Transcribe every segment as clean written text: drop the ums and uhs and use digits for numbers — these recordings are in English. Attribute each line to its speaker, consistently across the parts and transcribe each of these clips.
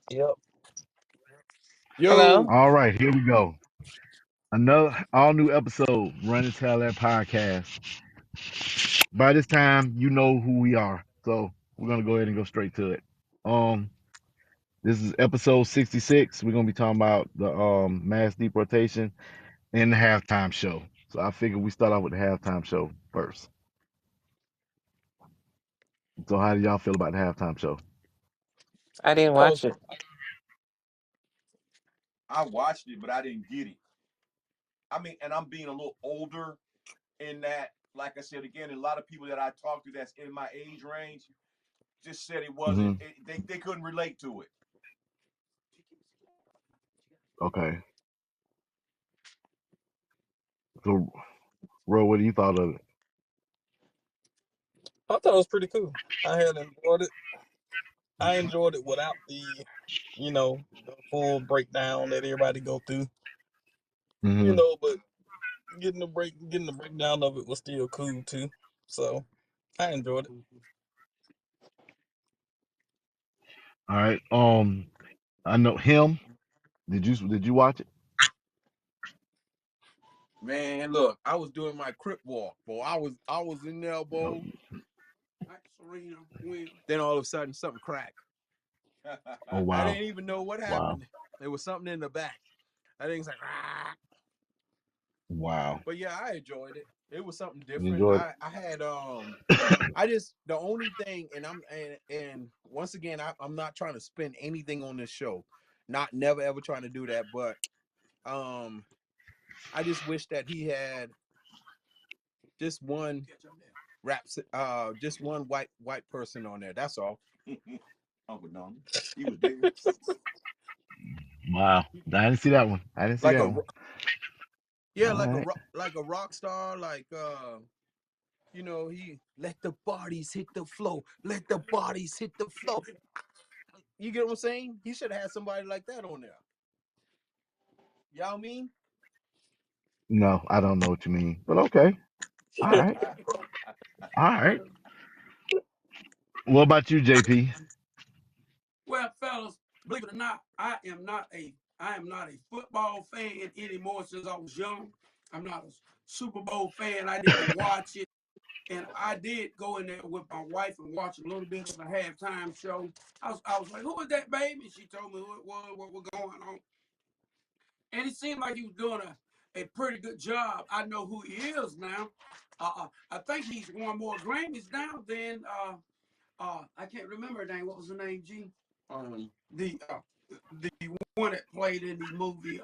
Speaker 1: Yep.
Speaker 2: Hello.
Speaker 3: Yo,
Speaker 4: All right, here we go. Another all new episode, Run and Tell That podcast. By this time, you know who we are, so we're gonna go ahead and go straight to it. Um, this is episode 66. We're gonna be talking about the mass deportation and the halftime show. So I figured we start off with the halftime show first. So how do y'all feel about the halftime show?
Speaker 2: I didn't
Speaker 1: That was
Speaker 2: watch it.
Speaker 3: I watched it, but I didn't get it. I mean, and I'm being a little older in that, like I said again, a lot of people that I talked to that's in my age range just said it wasn't.
Speaker 4: Hmm.
Speaker 3: They couldn't relate to it.
Speaker 4: Okay. So, Ro, what do you thought of it?
Speaker 1: I thought it was pretty cool. I had enjoyed it. I enjoyed it without the full breakdown that everybody go through.
Speaker 4: Hmm.
Speaker 1: But getting the breakdown of it was still cool too. So I enjoyed it.
Speaker 4: All right. I know him. Did you watch it?
Speaker 5: man, look, I was doing my crip walk, boy. I was in there,
Speaker 4: No.
Speaker 5: boy. Serena, then all of a sudden something cracked.
Speaker 4: Oh
Speaker 5: I
Speaker 4: wow.
Speaker 5: didn't even know what
Speaker 4: Wow.
Speaker 5: happened. There was something in the back. I think it's like, ah.
Speaker 4: Wow.
Speaker 5: But yeah, I enjoyed it. It was something
Speaker 4: You
Speaker 5: different.
Speaker 4: enjoyed
Speaker 5: I had I just the only thing, and once again, I'm not trying to spend anything on this show, not never ever trying to do that, but um, I just wish that he had just one just one white person on there. That's all.
Speaker 3: Uncle Donald, he was there.
Speaker 4: Wow. I didn't see that one. I didn't see
Speaker 5: Like
Speaker 4: that
Speaker 5: a
Speaker 4: one.
Speaker 5: yeah,
Speaker 4: All right.
Speaker 5: like a rock star, like he let the bodies hit the floor, let the bodies hit the floor. You get what I'm saying? He should have had somebody like that on there. Y'all mean?
Speaker 4: No, I don't know what you mean. But okay. All right. All right. What about you, JP?
Speaker 6: Well, fellas, believe it or not, I am not a football fan anymore since I was young. I'm not a Super Bowl fan. I didn't watch it. And I did go in there with my wife and watch a little bit of the halftime show. I was like, who is that baby? She told me who it was, what was going on. And it seemed like he was doing a pretty good job. I know who he is now. I think he's won more Grammys now than I can't remember her name. What was her name, G? The one that played in the movie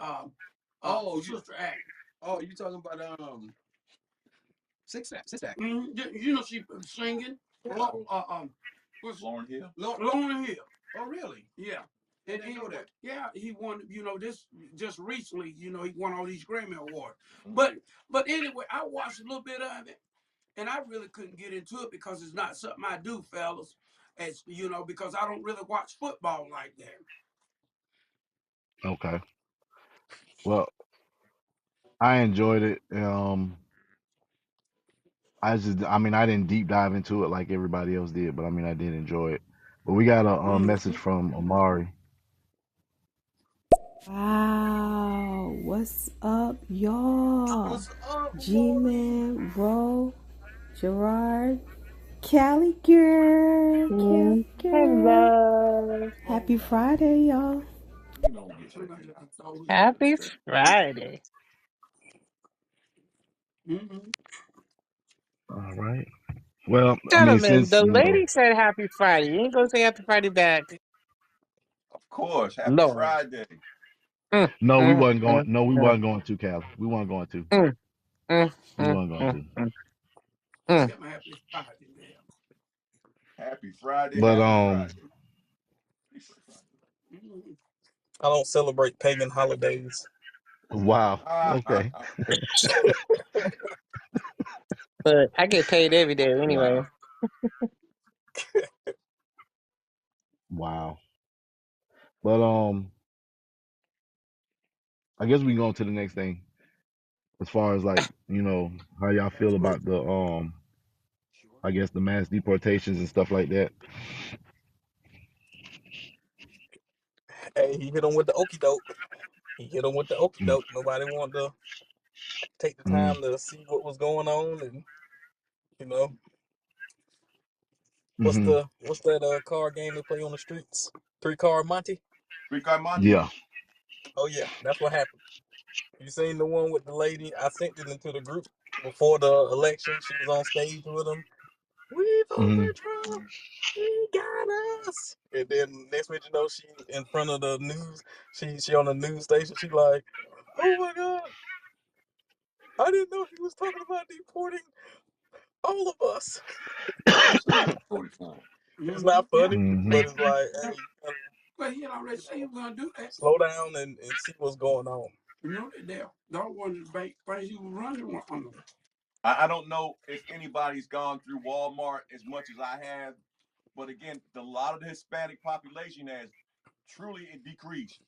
Speaker 5: Oh,
Speaker 6: Sister Act.
Speaker 5: you talking about Six Act.
Speaker 6: She singing. What's
Speaker 3: Lauren Hill.
Speaker 6: Lauren Hill?
Speaker 5: Oh, really?
Speaker 6: Yeah.
Speaker 5: I
Speaker 6: And
Speaker 5: didn't know that.
Speaker 6: yeah, he won. This just recently. He won all these Grammy awards.
Speaker 3: Mm.
Speaker 6: But anyway, I watched a little bit of it, and I really couldn't get into it because it's not something I do, fellas. As because I don't really watch football like that.
Speaker 4: Okay. Well, I enjoyed it. I mean, I didn't deep dive into it like everybody else did, but I mean, I did enjoy it. But we got a message
Speaker 6: Mm-hmm.
Speaker 4: from Amari.
Speaker 7: Wow, what's up, y'all?
Speaker 5: What's up,
Speaker 7: G
Speaker 5: Maury?
Speaker 7: Man, Ro, Gerard, Cali girl, Cali girl.
Speaker 2: Hello.
Speaker 7: Happy Friday, y'all.
Speaker 3: You know, I'm gonna get JP.
Speaker 6: I thought we had
Speaker 2: Happy Friday.
Speaker 6: mm-hmm.
Speaker 4: All right. Well, I mean,
Speaker 2: Gentlemen,
Speaker 4: since
Speaker 2: the lady said happy Friday. You ain't gonna say happy Friday back.
Speaker 3: Of course, happy
Speaker 2: Lord.
Speaker 3: Friday.
Speaker 2: Mm,
Speaker 4: no, we
Speaker 2: mm,
Speaker 4: wasn't going.
Speaker 2: mm,
Speaker 4: No, we
Speaker 2: mm,
Speaker 4: wasn't going to, Cal. We weren't going to.
Speaker 2: mm, mm,
Speaker 4: We
Speaker 2: mm,
Speaker 4: weren't going
Speaker 2: mm,
Speaker 4: to.
Speaker 2: mm,
Speaker 6: I
Speaker 2: mm.
Speaker 6: got my happy Friday there.
Speaker 3: Happy Friday.
Speaker 4: But
Speaker 3: Happy Friday.
Speaker 6: Mm-hmm.
Speaker 1: I don't celebrate pagan holidays.
Speaker 4: wow. Okay.
Speaker 2: But I get paid every day anyway.
Speaker 3: Wow.
Speaker 4: Wow. But I guess we can go on to the next thing. As far as like, how y'all feel about the I guess the mass deportations and stuff like that.
Speaker 1: Hey, he hit him with the okey doke. He hit him with the okey doke. Nobody wanted to take the
Speaker 4: Mm-hmm.
Speaker 1: time to see what was going on, and you know
Speaker 4: Mm-hmm.
Speaker 1: what's that card game they play on the streets? 3 Card Monte.
Speaker 3: 3 Card Monte.
Speaker 4: Yeah.
Speaker 1: Oh yeah, that's what happened. You seen the one with the lady? I sent it into the group before the election. She was on stage with him. We've
Speaker 4: Mm-hmm.
Speaker 1: overthrown. He got us. And then next minute, you know, she in front of the news. She on the news station. She like, oh my god, I didn't know he was talking about deporting all of us.
Speaker 3: What's the story for?
Speaker 1: It's not
Speaker 6: Yeah.
Speaker 1: funny,
Speaker 4: Mm-hmm.
Speaker 1: but it's like, hey, you gotta
Speaker 6: But he already said he was gonna do that.
Speaker 1: slow down and see what's going on.
Speaker 6: You know that they don't want to make things he was running on them.
Speaker 3: I don't know if anybody's gone through Walmart as much as I have, but again, a lot of the Hispanic population has truly decreased.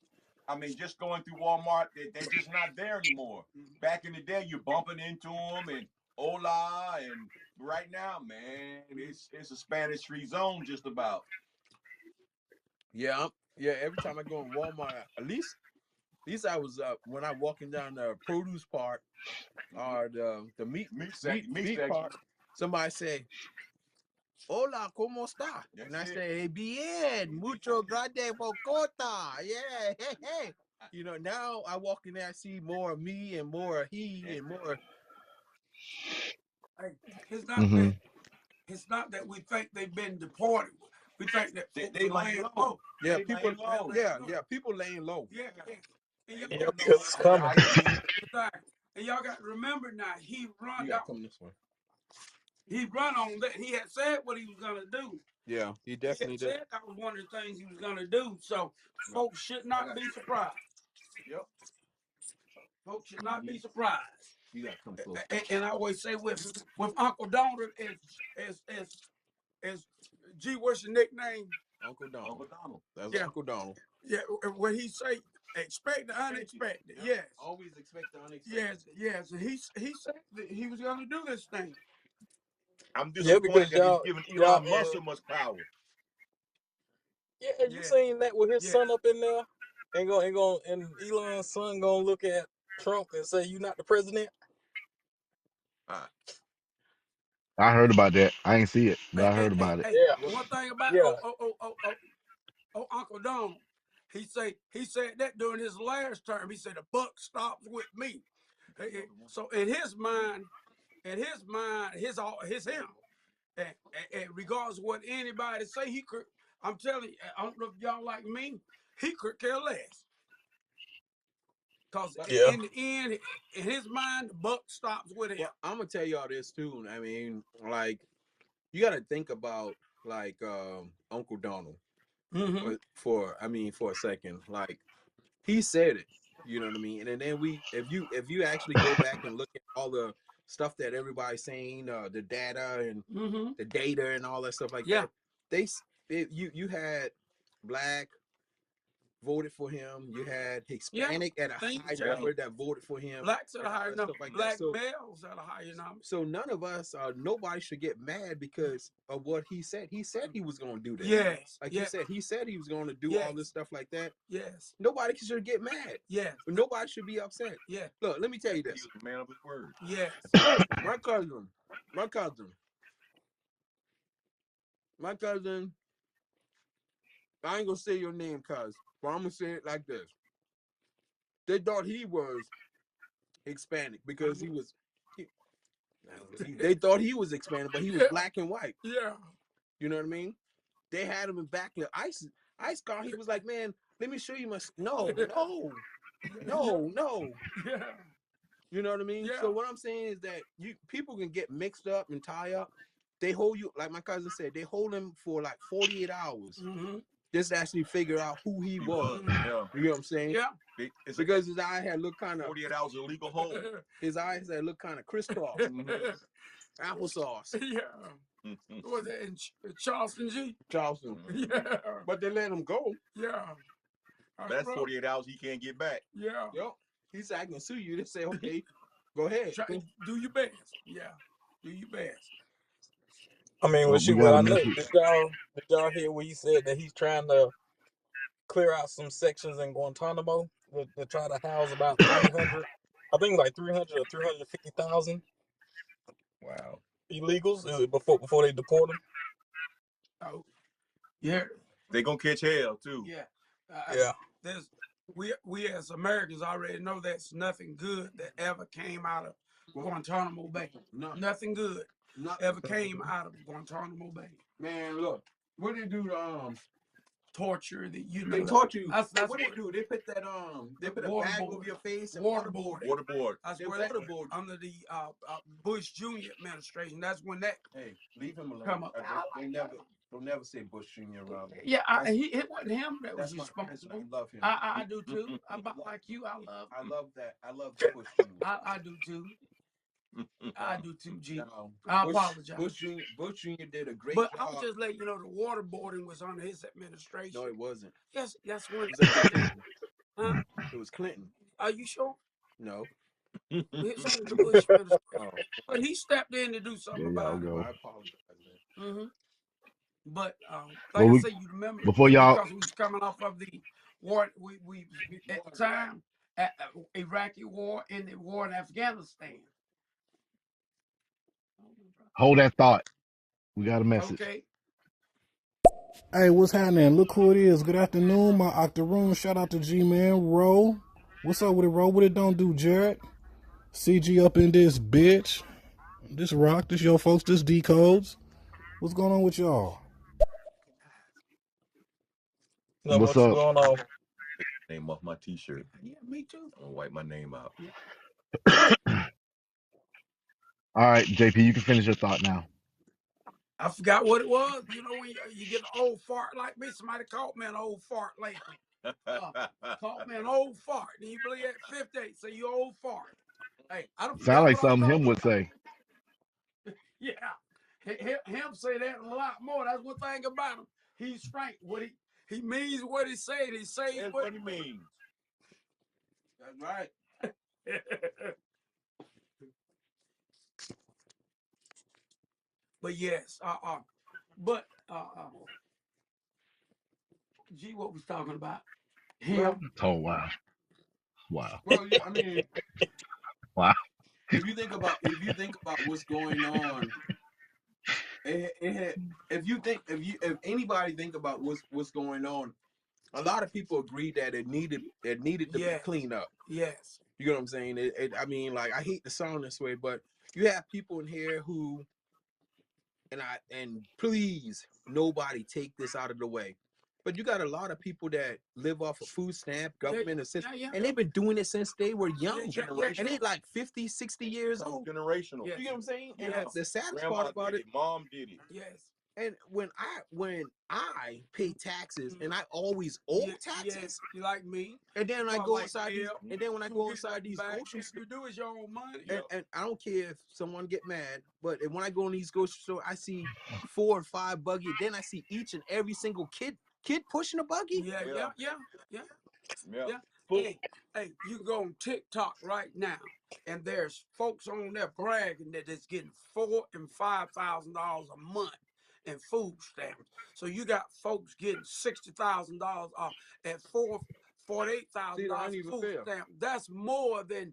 Speaker 3: I mean, just going through Walmart, they're just not there anymore. Back in the day, you're bumping into them and hola, and right now, man, it's a Spanish-free zone just about.
Speaker 5: Yeah, yeah. Every time I go in Walmart, at least I was when I'm walking down the produce part or the meat
Speaker 3: Section.
Speaker 5: part. Somebody say, "Hola, cómo está?"
Speaker 3: That's
Speaker 5: And I
Speaker 3: it.
Speaker 5: say, "Bien, mucho grande bocota." Yeah, hey, hey. You know, now I walk in there, I see more of me and more of he and more.
Speaker 6: Hey, it's not
Speaker 4: Mm-hmm.
Speaker 6: that it's not that we think they've been deported. We think that folks
Speaker 3: They
Speaker 6: are
Speaker 3: laying
Speaker 6: laying
Speaker 3: low.
Speaker 6: low.
Speaker 5: Yeah,
Speaker 3: They
Speaker 5: people.
Speaker 3: laying low.
Speaker 5: Yeah. People laying low.
Speaker 6: Yeah, yeah. And y'all
Speaker 3: They
Speaker 1: Yeah,
Speaker 6: got
Speaker 1: because it's
Speaker 3: under
Speaker 1: coming.
Speaker 3: ICE.
Speaker 6: exactly. And y'all got to remember now. He run.
Speaker 5: You gotta come this way.
Speaker 6: He run on that. He had said what he was gonna do.
Speaker 5: Yeah, he
Speaker 6: He
Speaker 5: definitely
Speaker 6: had
Speaker 5: did.
Speaker 6: said that was one of the things he was gonna do. So folks should not be surprised.
Speaker 3: Yep.
Speaker 6: Folks should not be surprised.
Speaker 3: You gotta come close.
Speaker 6: And I always say with Uncle Donald as G, what's your nickname?
Speaker 5: Uncle Donald.
Speaker 3: Uncle Donald.
Speaker 5: That's
Speaker 6: Yeah.
Speaker 5: Uncle Donald.
Speaker 6: Yeah, when he say expect the unexpected.
Speaker 5: Yep.
Speaker 6: Yes.
Speaker 5: Always expect the unexpected.
Speaker 6: Yes. And he said that he was gonna do this thing.
Speaker 3: I'm
Speaker 1: Yeah,
Speaker 3: disappointed
Speaker 1: because
Speaker 3: that he's giving Elon Musk so much power.
Speaker 1: yeah, you seen that with his
Speaker 6: Yes.
Speaker 1: son up in there, and Elon's son gonna look at Trump and say, "You not the president."
Speaker 4: I heard about that. I ain't see it, but I heard about it.
Speaker 6: Hey,
Speaker 1: Yeah,
Speaker 6: one thing about
Speaker 1: yeah,
Speaker 6: Uncle Donald, he said that during his last term. He said the buck stops with me. So in his mind, his him. And regardless of what anybody say, he could. I'm telling you, I don't know if y'all like me. He could care less. Cause
Speaker 1: yeah.
Speaker 6: in the end, in his mind, the buck stops with him.
Speaker 5: Well, I'm gonna tell y'all this too. I mean, like, you got to think about like Uncle Donald
Speaker 6: Mm-hmm.
Speaker 5: for a second. Like, he said it, you know what I mean. And then if you actually go back and look at all the stuff that everybody's saying, the data and
Speaker 6: Mm-hmm.
Speaker 5: the data and all that stuff like
Speaker 6: Yeah.
Speaker 5: that, you had black voted for him. You had Hispanic at a high number that voted for him.
Speaker 6: Blacks at a higher number.
Speaker 5: Like
Speaker 6: Black
Speaker 5: that.
Speaker 6: males at a higher number.
Speaker 5: So none of us, nobody should get mad because of what he said. He said he was going to do this.
Speaker 6: Yes.
Speaker 5: Like he said he was going to do all this stuff like that.
Speaker 6: Yes.
Speaker 5: Nobody should get mad.
Speaker 6: Yes.
Speaker 5: Nobody should be upset.
Speaker 6: Yeah.
Speaker 5: Look, let me tell you this.
Speaker 3: He was a man of his word.
Speaker 6: Yes.
Speaker 5: My cousin, I ain't gonna say your name, cuz, but I'm gonna say it like this. They thought he was Hispanic because they thought he was Hispanic, but he was black and white.
Speaker 6: Yeah.
Speaker 5: You know what I mean? They had him in back in the ice car. He was like, man, let me show you my no.
Speaker 6: Yeah.
Speaker 5: You know what I mean?
Speaker 6: Yeah.
Speaker 5: So what I'm saying is that people can get mixed up and tie up. They hold you, like my cousin said, they hold him for like 48 hours.
Speaker 6: Mm-hmm.
Speaker 5: Just to actually figure out who he was.
Speaker 3: Yeah.
Speaker 5: You know what I'm saying?
Speaker 6: Yeah.
Speaker 5: Because his eye had looked kind of
Speaker 3: 48 hours illegal hold.
Speaker 5: his eyes had looked kind of crisscross. Applesauce.
Speaker 6: Yeah. Was that in Charleston, G?
Speaker 5: Charleston.
Speaker 6: Yeah.
Speaker 5: But they let him go.
Speaker 6: Yeah.
Speaker 3: That's 48 hours he can't get back.
Speaker 6: Yeah.
Speaker 5: Yep. He said, I can sue you. They say, okay, go ahead.
Speaker 6: Do your best. Yeah. Do your best.
Speaker 1: I mean,
Speaker 4: Well,
Speaker 1: shoot,
Speaker 4: we
Speaker 1: what
Speaker 4: gotta
Speaker 1: I know.
Speaker 4: make it.
Speaker 1: Did y'all hear what he said that he's trying to clear out some sections in Guantanamo to try to house about 300. I think like 300 or 350,000
Speaker 5: Wow.
Speaker 1: illegals before they deport them.
Speaker 6: Oh, yeah,
Speaker 3: They gonna catch hell too.
Speaker 6: yeah.
Speaker 1: Yeah.
Speaker 6: There's we as Americans already know that's nothing good that ever came out of Guantanamo Bay. Nothing good ever came out of Guantanamo Bay.
Speaker 5: Man, look, what did they do to
Speaker 6: Torture that you know.
Speaker 5: They taught you.
Speaker 6: That's
Speaker 5: what they do. They put that they put a bag over your face and
Speaker 6: waterboard.
Speaker 3: Waterboard.
Speaker 6: That's
Speaker 5: They
Speaker 6: where that
Speaker 5: waterboard.
Speaker 6: under the Bush Jr. administration. That's when that
Speaker 5: Hey, leave him alone.
Speaker 6: come up.
Speaker 5: They'll never say Bush Jr. around me.
Speaker 6: Yeah, it wasn't him that was responsible.
Speaker 5: I love him.
Speaker 6: I do too. About like you, I love
Speaker 5: that. I love Bush Jr.
Speaker 6: I do too. I do too, G.
Speaker 5: No,
Speaker 6: I apologize.
Speaker 5: Bush Jr. did a great
Speaker 6: But
Speaker 5: job.
Speaker 6: I was just letting you know the waterboarding was under his administration.
Speaker 5: No, it wasn't.
Speaker 6: Yes, that's when.
Speaker 5: It was Clinton.
Speaker 6: Huh?
Speaker 5: It was Clinton.
Speaker 6: Are you sure?
Speaker 5: No.
Speaker 6: It's under the Bush administration.
Speaker 5: Oh,
Speaker 6: But he stepped in to do something
Speaker 4: There y'all
Speaker 6: about it.
Speaker 4: go.
Speaker 5: I apologize.
Speaker 6: Mm-hmm. But
Speaker 4: Well,
Speaker 6: like I say, you remember
Speaker 4: before y'all-
Speaker 6: because we was coming off of the war. We at the time at Iraqi war and the war in Afghanistan.
Speaker 4: Hold that thought. We got a message.
Speaker 6: Okay.
Speaker 8: Hey, what's happening? Look who it is. Good afternoon, my Octoroon. Shout out to G-Man. Ro. What's up with it, Ro? What it don't do, Jared? CG up in this bitch. This Rock. This your folks. This D-Codes. What's going on with y'all?
Speaker 1: Not
Speaker 4: What's
Speaker 1: much
Speaker 4: up?
Speaker 1: going on.
Speaker 3: Name off my T-shirt.
Speaker 6: Yeah, me too.
Speaker 3: I'm gonna wipe my name out.
Speaker 4: All right, JP, you can finish your thought now.
Speaker 6: I forgot what it was. You know when you get an old fart like me, somebody caught me an old fart lately. Caught me an old fart. And you believe that 58, say you old fart. Hey, I don't
Speaker 4: Sound like something him would say.
Speaker 6: Yeah. Him say that a lot more. That's one thing about him. He's frank. He means what he said. He says
Speaker 3: what he means.
Speaker 5: That's right.
Speaker 6: But yes, gee, what was talking about? Him.
Speaker 4: Oh, wow. Wow.
Speaker 5: Well, yeah, I mean,
Speaker 4: Wow.
Speaker 5: if you think about what's going on, if anybody think about what's going on, a lot of people agree that it needed to be cleaned up.
Speaker 6: Yes.
Speaker 5: You know what I'm saying? I mean, like, I hate to sound this way, but you have people in here who, and please, nobody take this out of the way. But you got a lot of people that live off of food stamp, government assistance, and they've been doing it since they were young. And they like 50, 60 years old.
Speaker 3: Generational.
Speaker 5: You know what I'm saying? And
Speaker 6: Yes.
Speaker 5: the saddest
Speaker 3: Grandma
Speaker 5: part about
Speaker 3: did
Speaker 5: it,
Speaker 3: Mom did it.
Speaker 6: Yes.
Speaker 5: and when I pay taxes, and I always owe taxes,
Speaker 6: Yes. You like me.
Speaker 5: and then I
Speaker 6: Well,
Speaker 5: go
Speaker 6: like
Speaker 5: inside these,
Speaker 6: Bill,
Speaker 5: and then when I
Speaker 6: who
Speaker 5: go
Speaker 6: gets
Speaker 5: inside these
Speaker 6: back,
Speaker 5: grocery
Speaker 6: if
Speaker 5: stores,
Speaker 6: you do is your own money.
Speaker 5: and I don't care if someone get mad, but when I go in these grocery stores, I see 4 or 5 buggy. Then I see each and every single kid pushing a buggy.
Speaker 6: Yeah. Hey, you go on TikTok right now, and there's folks on there bragging that it's getting $4,000 and $5,000 a month in food stamps. So you got folks getting $60,000 off at $48,000 food stamp. That's more than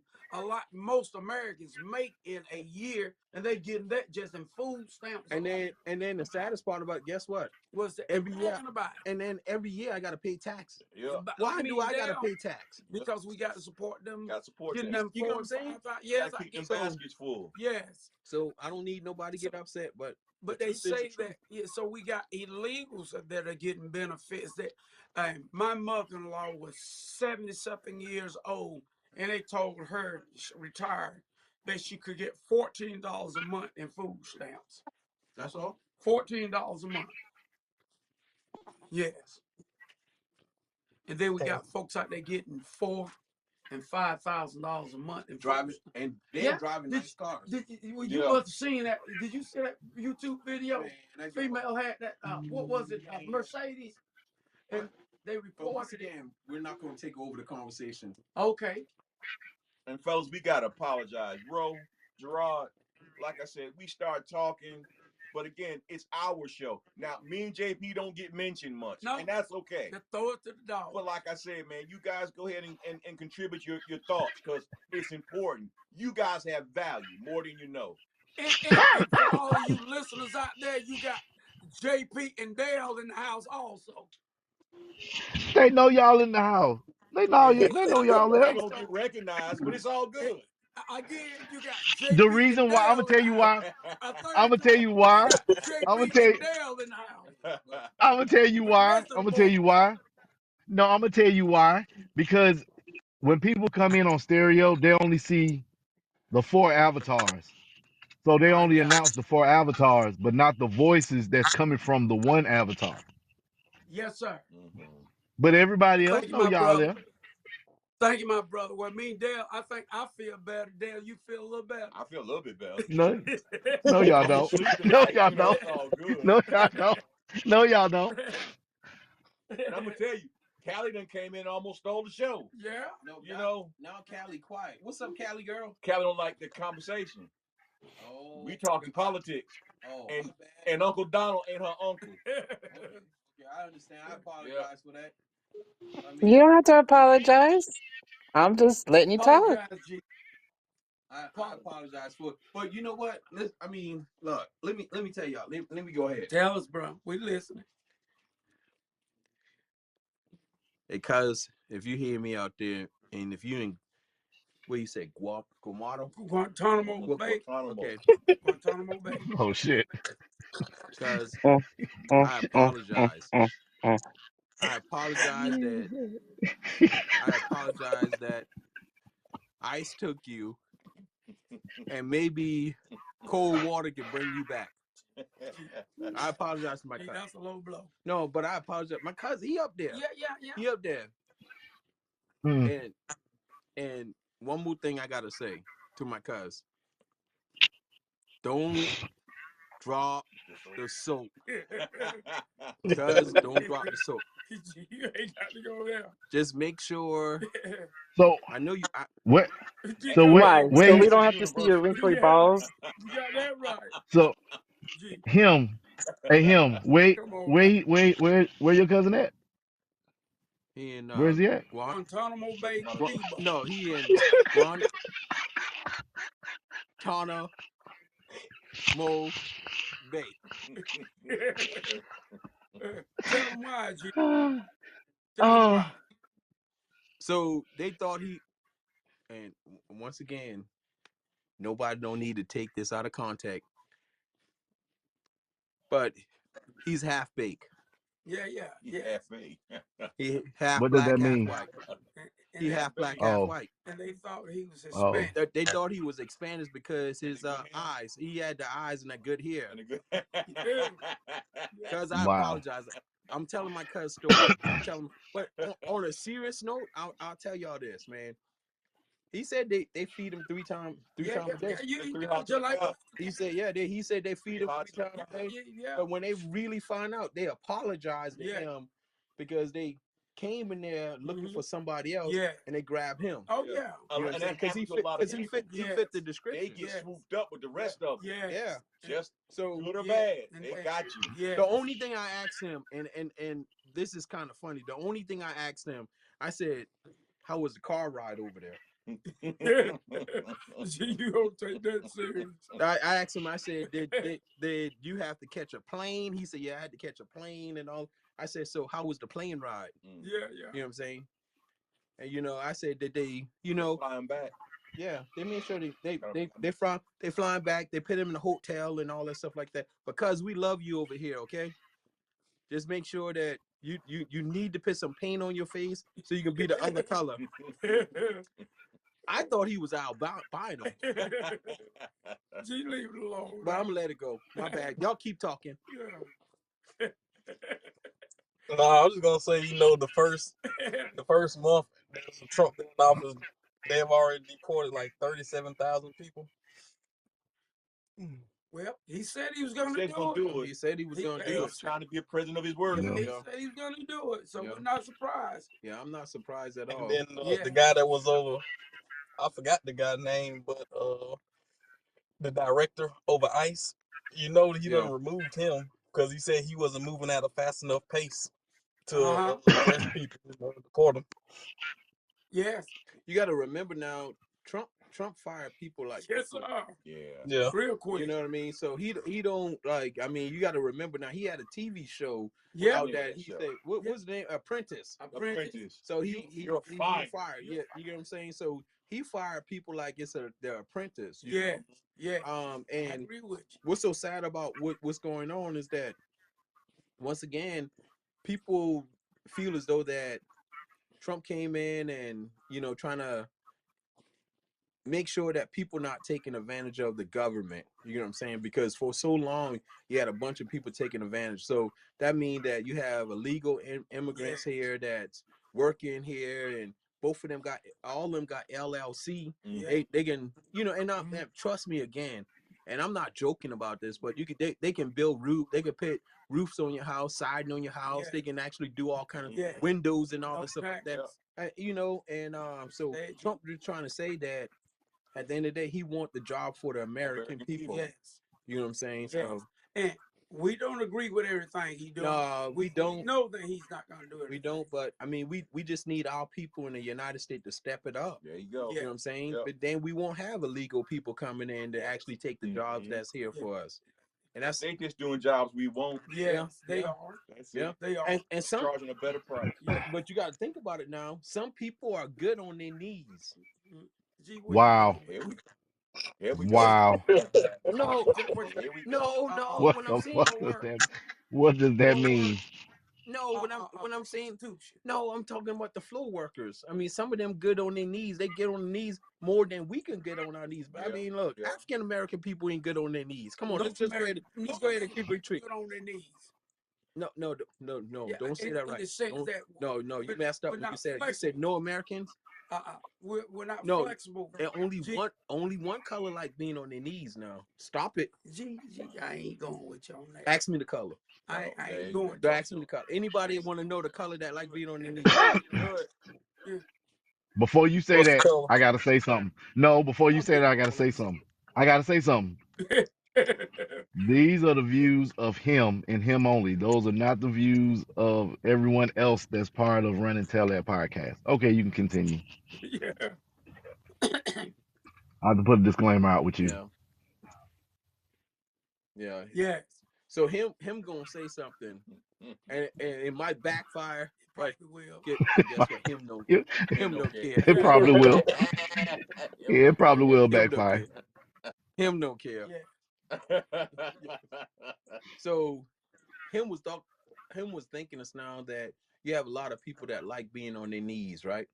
Speaker 6: most Americans make in a year, and they getting that just in food stamps.
Speaker 5: And then the saddest part about it, guess what?
Speaker 6: Was that
Speaker 5: every year,
Speaker 6: about it.
Speaker 5: And then every year I got to pay taxes.
Speaker 3: Yeah.
Speaker 5: Why do I got to pay tax?
Speaker 6: Because we got to support them.
Speaker 3: Got to support
Speaker 6: getting
Speaker 3: them.
Speaker 6: them
Speaker 5: You know what I'm saying?
Speaker 6: Yes,
Speaker 3: I keep them baskets full.
Speaker 6: Yes.
Speaker 5: So I don't need nobody to get upset, but
Speaker 6: they say that. Yeah, so we got illegals that are getting benefits. That my mother-in-law was 70-something years old, and they told her retired that she could get $14 a month in food stamps.
Speaker 5: That's all.
Speaker 6: $14 a month. Yes. And then we got folks out there getting $4,000 and $5,000 a month in
Speaker 5: driving, and they're driving nice cars.
Speaker 6: You must have seen that. Did you see that YouTube video? Man, female had that. What was it? Mercedes. And they reported.
Speaker 5: But once again, we're not going to take over the conversation.
Speaker 6: Okay.
Speaker 3: And fellas, we gotta apologize, bro. Gerard, like I said, we start talking, But again, it's our show. Now, me and JP don't get mentioned much,
Speaker 6: No.
Speaker 3: and that's okay.
Speaker 6: Just throw it to the dog.
Speaker 3: But like I said, man, you guys go ahead and contribute your thoughts because it's important. You guys have value more than you know.
Speaker 6: And for all of you listeners out there, you got JP and Dale in the house also.
Speaker 4: They know y'all in the house. They know
Speaker 3: And
Speaker 4: they know
Speaker 3: we
Speaker 4: y'all there.
Speaker 3: don't get recognized, but it's all good.
Speaker 6: Again, you got
Speaker 4: The
Speaker 6: JP and
Speaker 4: reason why I'm
Speaker 6: Dale
Speaker 4: gonna
Speaker 6: in
Speaker 4: tell
Speaker 6: the
Speaker 4: you
Speaker 6: house.
Speaker 4: why.
Speaker 6: A
Speaker 4: I'm
Speaker 6: third
Speaker 4: gonna tell
Speaker 6: time,
Speaker 4: you
Speaker 6: you
Speaker 4: why.
Speaker 6: got
Speaker 4: I'm gonna
Speaker 6: JP
Speaker 4: tell
Speaker 6: and
Speaker 4: you.
Speaker 6: Dale in the house.
Speaker 4: I'm gonna tell you
Speaker 6: But the
Speaker 4: why.
Speaker 6: rest of
Speaker 4: I'm
Speaker 6: the
Speaker 4: gonna tell
Speaker 6: boys,
Speaker 4: you why. No, I'm gonna tell you why. Because when people come in on stereo, they only see the 4 avatars. So they
Speaker 6: I
Speaker 4: only
Speaker 6: got
Speaker 4: announce the 4 avatars, but not the voices that's coming from the 1 avatar.
Speaker 6: yes, sir.
Speaker 3: Mhm.
Speaker 4: But everybody else
Speaker 6: Thank you,
Speaker 4: know
Speaker 6: my
Speaker 4: y'all
Speaker 6: brother.
Speaker 4: there.
Speaker 6: Thank you, my brother. Well, me and Dale, I think I feel better. Dale, you feel a little better.
Speaker 3: I feel a little bit better.
Speaker 4: No, no, y'all
Speaker 3: I didn't
Speaker 4: don't.
Speaker 3: sleep
Speaker 4: No,
Speaker 3: tonight.
Speaker 4: y'all
Speaker 3: You know,
Speaker 4: don't.
Speaker 3: it's all good.
Speaker 4: No, y'all don't. No, y'all don't.
Speaker 3: And I'm gonna tell you, Callie done came in and almost stole the show.
Speaker 6: Yeah.
Speaker 5: No,
Speaker 3: You know,
Speaker 5: now Callie quiet. What's up, Callie girl?
Speaker 3: Callie don't like the conversation.
Speaker 5: Oh,
Speaker 3: We talking politics,
Speaker 5: oh,
Speaker 3: and
Speaker 5: my bad.
Speaker 3: and Uncle Donald ain't her uncle.
Speaker 5: Okay, I understand. I apologize for that. I
Speaker 2: You
Speaker 5: mean,
Speaker 2: don't have to apologize. I'm just letting you talk.
Speaker 6: Apologize, G.
Speaker 5: I apologize for it. But you know what? I mean, look, let me tell y'all. Let me go ahead.
Speaker 6: Tell us, bro. We listening.
Speaker 5: Because if you hear me out there, and if you in, what you say, Guamato?
Speaker 6: Guantanamo Bay.
Speaker 5: Okay,
Speaker 6: Guantanamo Bay.
Speaker 4: Oh shit.
Speaker 5: because
Speaker 2: Mm, mm,
Speaker 5: I
Speaker 2: mm, mm,
Speaker 5: apologize.
Speaker 2: mm, mm.
Speaker 5: I apologize that ice took you, and maybe cold water can bring you back. I apologize to my cousin.
Speaker 6: That's a low blow.
Speaker 5: No, but I apologize. My cousin, he up there.
Speaker 6: Yeah.
Speaker 5: He up there.
Speaker 4: Mm.
Speaker 5: And one more thing I gotta say to my cousin: don't drop the soap. Cuz don't drop the soap.
Speaker 6: You ain't got to go there.
Speaker 5: Just make sure.
Speaker 4: So
Speaker 5: I know you.
Speaker 4: what?
Speaker 6: G,
Speaker 4: So
Speaker 6: come
Speaker 4: where?
Speaker 2: Right.
Speaker 6: on,
Speaker 4: Where
Speaker 2: So
Speaker 6: man.
Speaker 2: we
Speaker 4: he?
Speaker 2: don't
Speaker 3: This is
Speaker 2: have to see your
Speaker 3: universal.
Speaker 2: wrinkly
Speaker 6: Yeah,
Speaker 2: balls.
Speaker 6: you got that right.
Speaker 4: So
Speaker 6: G,
Speaker 4: him. Hey him. Wait.
Speaker 6: come on,
Speaker 4: Where?
Speaker 6: man.
Speaker 4: Where your cousin at?
Speaker 5: he in
Speaker 4: Where's he at?
Speaker 6: Guantanamo Bay, Cuba.
Speaker 5: No, he in Guantanamo Bay.
Speaker 6: Tell them why, G. Tell them
Speaker 4: Oh,
Speaker 6: why.
Speaker 5: So they thought and once again, nobody don't need to take this out of context, but he's half baked.
Speaker 6: Yeah.
Speaker 3: Half me.
Speaker 5: He half
Speaker 4: what does that
Speaker 5: black, half
Speaker 4: mean?
Speaker 5: white.
Speaker 6: And
Speaker 5: He
Speaker 6: they,
Speaker 5: half black, half
Speaker 4: Oh,
Speaker 5: white.
Speaker 6: and they thought he was
Speaker 4: oh.
Speaker 6: Hispanic.
Speaker 5: They thought he was Spanish because his eyes. He had the eyes and that good hair. Cuz I
Speaker 4: Wow.
Speaker 5: apologize. I'm telling my cousin story. I'm telling, but on a serious note, I'll tell y'all this, man. He said they feed him three times a day.
Speaker 6: You know, just like
Speaker 5: He said, yeah, he said they feed him 3 times a day.
Speaker 6: yeah.
Speaker 5: But when they really find out, they apologize to him because they came in there looking for somebody else and they grab him.
Speaker 6: Oh yeah.
Speaker 5: You know what I'm saying? Because he fit the description.
Speaker 3: They get swooped up with the rest of them.
Speaker 5: Yeah.
Speaker 3: Just
Speaker 5: So
Speaker 3: good or bad, they got you.
Speaker 6: Yeah.
Speaker 5: the only thing I asked him, and this is kind of funny. The only thing I asked him, I said, "How was the car ride over there?"
Speaker 6: You don't take that serious.
Speaker 5: I asked him. I said, "Did you have to catch a plane?" He said, "Yeah, I had to catch a plane and all." I said, "So how was the plane ride?"
Speaker 6: Yeah.
Speaker 5: You know what I'm saying? And I said, "Did they,
Speaker 3: flying back?"
Speaker 5: Yeah, they made sure they flying back. They put him in a hotel and all that stuff like that because we love you over here. Okay, just make sure that you need to put some paint on your face so you can be the other color. I thought he was albino.
Speaker 6: G, leave it alone.
Speaker 5: But I'm gonna let it go. My bad. Y'all keep talking.
Speaker 6: Yeah.
Speaker 1: No, I was just gonna say, the first month that Trump been in office, they've already deported like 37,000 people.
Speaker 6: Well, he said he was gonna do it.
Speaker 5: He said he was gonna
Speaker 3: He
Speaker 5: do
Speaker 3: was
Speaker 5: it.
Speaker 3: trying to be a prisoner of his word.
Speaker 6: Yeah, he
Speaker 4: Yeah.
Speaker 6: said he was gonna do it, so we're not surprised.
Speaker 5: Yeah, I'm not surprised at
Speaker 1: And
Speaker 5: all.
Speaker 1: then the guy that was over, I forgot the guy's name, but the director over ICE, You know he
Speaker 3: Yeah.
Speaker 1: done removed him because he said he wasn't moving at a fast enough pace to arrest people, deport them.
Speaker 6: Yes.
Speaker 5: You got to remember now, Trump fired people like
Speaker 6: Yes,
Speaker 5: quickly.
Speaker 6: sir.
Speaker 3: Yeah.
Speaker 1: Yeah.
Speaker 6: Real quick.
Speaker 5: You know what I mean? So he don't like. I mean, you got to remember now. He had a TV show
Speaker 6: Yeah.
Speaker 5: out that he said, what's the name? Apprentice.
Speaker 6: Apprentice.
Speaker 5: So he
Speaker 3: You're
Speaker 5: he
Speaker 3: fired.
Speaker 5: fired. Yeah, you get what I'm saying. So he fired people like it's their apprentice. You
Speaker 6: Yeah.
Speaker 5: know?
Speaker 6: Yeah. I
Speaker 5: And
Speaker 6: agree with you.
Speaker 5: what's so sad about what's going on is that once again, people feel as though that Trump came in and trying to make sure that people not taking advantage of the government. You know what I'm saying? Because for so long you had a bunch of people taking advantage. So that means that you have illegal immigrants here that's working here, and both of them got all of them got LLC. They can and trust me again. And I'm not joking about this, but they can build they can put roofs on your house, siding on your house. They can actually do all kind of windows and all this stuff like that. And so Trump just trying to say that at the end of the day, he want the job for the American people.
Speaker 6: Yes.
Speaker 5: You know what I'm saying?
Speaker 6: Yes.
Speaker 5: So
Speaker 6: And we don't agree with everything he does.
Speaker 5: no, we don't.
Speaker 6: We know that he's not going to do it.
Speaker 5: We don't. But I mean, we just need our people in the United States to step it up.
Speaker 3: There you go.
Speaker 5: You know what I'm saying?
Speaker 3: Yep.
Speaker 5: But then we won't have illegal people coming in to actually take the jobs that's here for us. And that's
Speaker 3: They just doing jobs we won't.
Speaker 6: Yes, they are.
Speaker 3: That's
Speaker 5: yeah,
Speaker 3: it.
Speaker 6: They are.
Speaker 5: and some
Speaker 3: Charging a better price.
Speaker 5: but you got to think about it now. Some people are good on their knees.
Speaker 6: Gee,
Speaker 4: Wow.
Speaker 3: Here we go.
Speaker 4: Wow.
Speaker 5: No,
Speaker 3: Here we go.
Speaker 5: no.
Speaker 4: What
Speaker 5: When
Speaker 4: the
Speaker 5: I'm saying
Speaker 4: fuck does that? What does that mean?
Speaker 5: no, when I'm saying no, I'm talking about the floor workers. I mean, some of them good on their knees. They get on their knees more than we can get on our knees. But I mean, look, African American people ain't good on their knees. Come on, let's go ahead and keep it treat.
Speaker 6: Good on their knees.
Speaker 5: No,
Speaker 6: Yeah,
Speaker 5: don't say that right.
Speaker 6: In the sense that
Speaker 5: No, you messed up when you said it. You said no Americans.
Speaker 6: We're not
Speaker 5: No,
Speaker 6: flexible.
Speaker 5: and only one color like being on their knees now. Stop it.
Speaker 6: Gee, I ain't going with you on that.
Speaker 5: Ask me the color.
Speaker 6: I ain't going.
Speaker 5: Don't ask me the color. Anybody want to know the color that like being on their knees?
Speaker 4: Before you say
Speaker 1: What's the
Speaker 4: that,
Speaker 1: color?
Speaker 4: I gotta say something. No, before you say that, I gotta say something. I gotta say something. These are the views of him and him only. Those are not the views of everyone else that's part of Run and Tell That podcast. Okay, you can continue.
Speaker 6: Yeah.
Speaker 4: I have to put a disclaimer out with you.
Speaker 5: Yeah.
Speaker 6: Yes.
Speaker 5: So him gonna say something, and it might backfire. But guess what? Him don't care.
Speaker 4: It probably will. Yeah, it probably will backfire.
Speaker 5: Him don't care. So him was thinking us now that you have a lot of people that like being on their knees, right?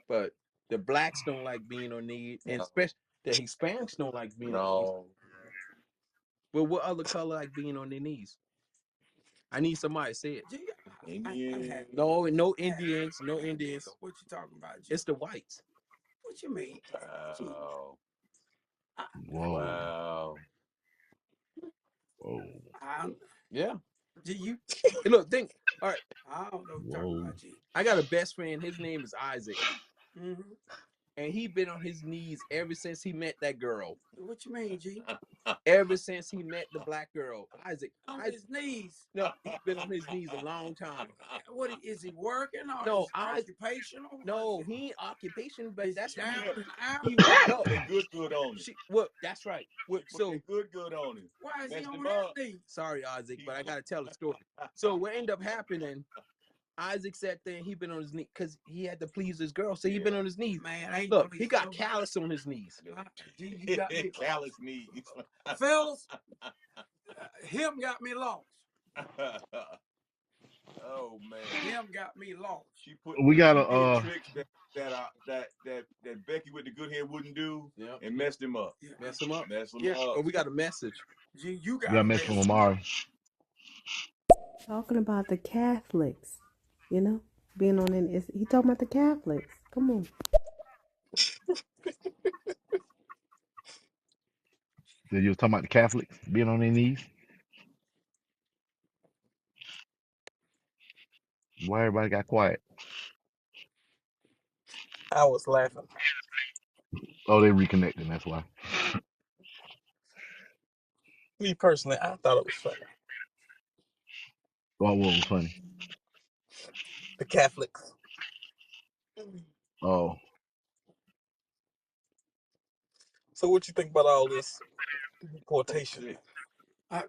Speaker 5: But the blacks don't like being on knees, and especially the Hispanics don't like being on knees. Well, what other color like being on their knees? I need somebody to say it. No Indians, no Indians.
Speaker 6: What you talking about?
Speaker 5: It's the whites.
Speaker 6: What you mean?
Speaker 4: Whoa. Whoa.
Speaker 5: Yeah.
Speaker 6: You
Speaker 5: Look, think. All right.
Speaker 6: I don't know what you're talking about, G.
Speaker 5: I got a best friend. His name is Isaac.
Speaker 6: Mm-hmm.
Speaker 5: And he been on his knees ever since he met that girl.
Speaker 6: What you mean, G?
Speaker 5: Ever since he met the black girl, Isaac.
Speaker 6: On his knees.
Speaker 5: No, he's been on his knees a long time.
Speaker 6: What is he working or
Speaker 5: no,
Speaker 6: is occupational?
Speaker 5: No, he ain't occupation, but that's
Speaker 6: down and out.
Speaker 5: No,
Speaker 3: they good on him.
Speaker 5: Well, that's right. So
Speaker 3: they good on him.
Speaker 6: Why is he
Speaker 3: Messed
Speaker 6: on
Speaker 3: him
Speaker 6: his
Speaker 3: up.
Speaker 6: knees?
Speaker 5: Sorry, Isaac, but I gotta tell the story. So what ended up happening? Isaac sat there and he been on his knees because he had to please his girl. So he been on his knees.
Speaker 6: Man,
Speaker 5: look, he got callus on his knees.
Speaker 6: Gee, you got me
Speaker 3: callous knees.
Speaker 6: Fellas, him got me lost.
Speaker 3: Oh man,
Speaker 6: him got me lost.
Speaker 3: She put
Speaker 4: we got
Speaker 3: tricks that Becky with the good hair wouldn't do, and messed him up.
Speaker 5: Mess him up.
Speaker 3: But
Speaker 5: we got a message.
Speaker 6: Gee, you got
Speaker 4: a message from Amari.
Speaker 7: Talking about the Catholics, being on it. He talking about the Catholics. Come on.
Speaker 4: So you was talking about the Catholics being on their knees? Why everybody got quiet?
Speaker 1: I was laughing.
Speaker 4: Oh, they reconnecting. That's why.
Speaker 1: Me personally, I thought it was funny.
Speaker 4: Oh, what was funny?
Speaker 1: The Catholics.
Speaker 4: Oh,
Speaker 1: So what you think about all this
Speaker 3: Pope
Speaker 1: deportation?
Speaker 3: sick.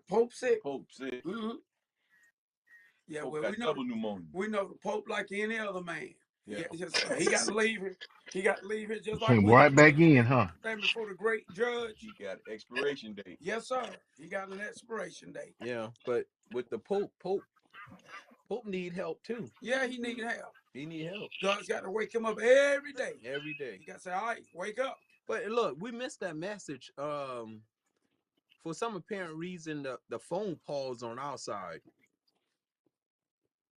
Speaker 6: Pope sick.
Speaker 3: Pope sick.
Speaker 6: Mm-hmm. Yeah,
Speaker 3: Pope
Speaker 6: well,
Speaker 3: got double pneumonia.
Speaker 6: we know the Pope like any other man.
Speaker 3: Yeah.
Speaker 6: He got to leave here. He got to leave here just like
Speaker 4: came
Speaker 6: we
Speaker 4: right
Speaker 6: got to
Speaker 4: back
Speaker 6: leave
Speaker 4: in,
Speaker 6: here.
Speaker 4: huh?
Speaker 6: Stand before the great judge.
Speaker 3: He got expiration date.
Speaker 6: Yes, sir. He got an expiration date.
Speaker 5: Yeah, but with the Pope need help too.
Speaker 6: Yeah, he need help.
Speaker 5: He need help
Speaker 6: God's got to wake him up every day.
Speaker 5: every day.
Speaker 6: He got to say, all right, wake up.
Speaker 5: But look, we missed that message. For some apparent reason, the phone paused on our side.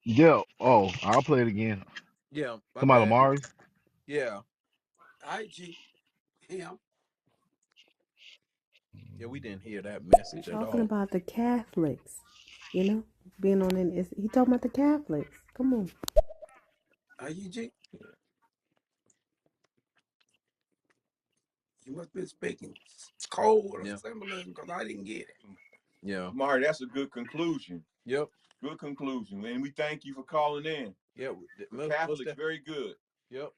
Speaker 4: Yeah. Oh, I'll play it again.
Speaker 5: Yeah, my
Speaker 4: Come out,
Speaker 5: bad.
Speaker 4: Amari.
Speaker 5: Yeah,
Speaker 6: IG him.
Speaker 5: yeah, we didn't hear that message at
Speaker 7: Talking
Speaker 5: all.
Speaker 7: about the Catholics, you know, being on an. He talking about the Catholics. Come on.
Speaker 6: IG. You must be speaking cold or
Speaker 5: Yeah,
Speaker 6: symbolism because I didn't get it.
Speaker 5: yeah,
Speaker 3: Mari, that's a good conclusion.
Speaker 5: yep,
Speaker 3: Good conclusion. And we thank you for calling in.
Speaker 5: yeah.
Speaker 3: The Catholics, very good.
Speaker 5: Yep.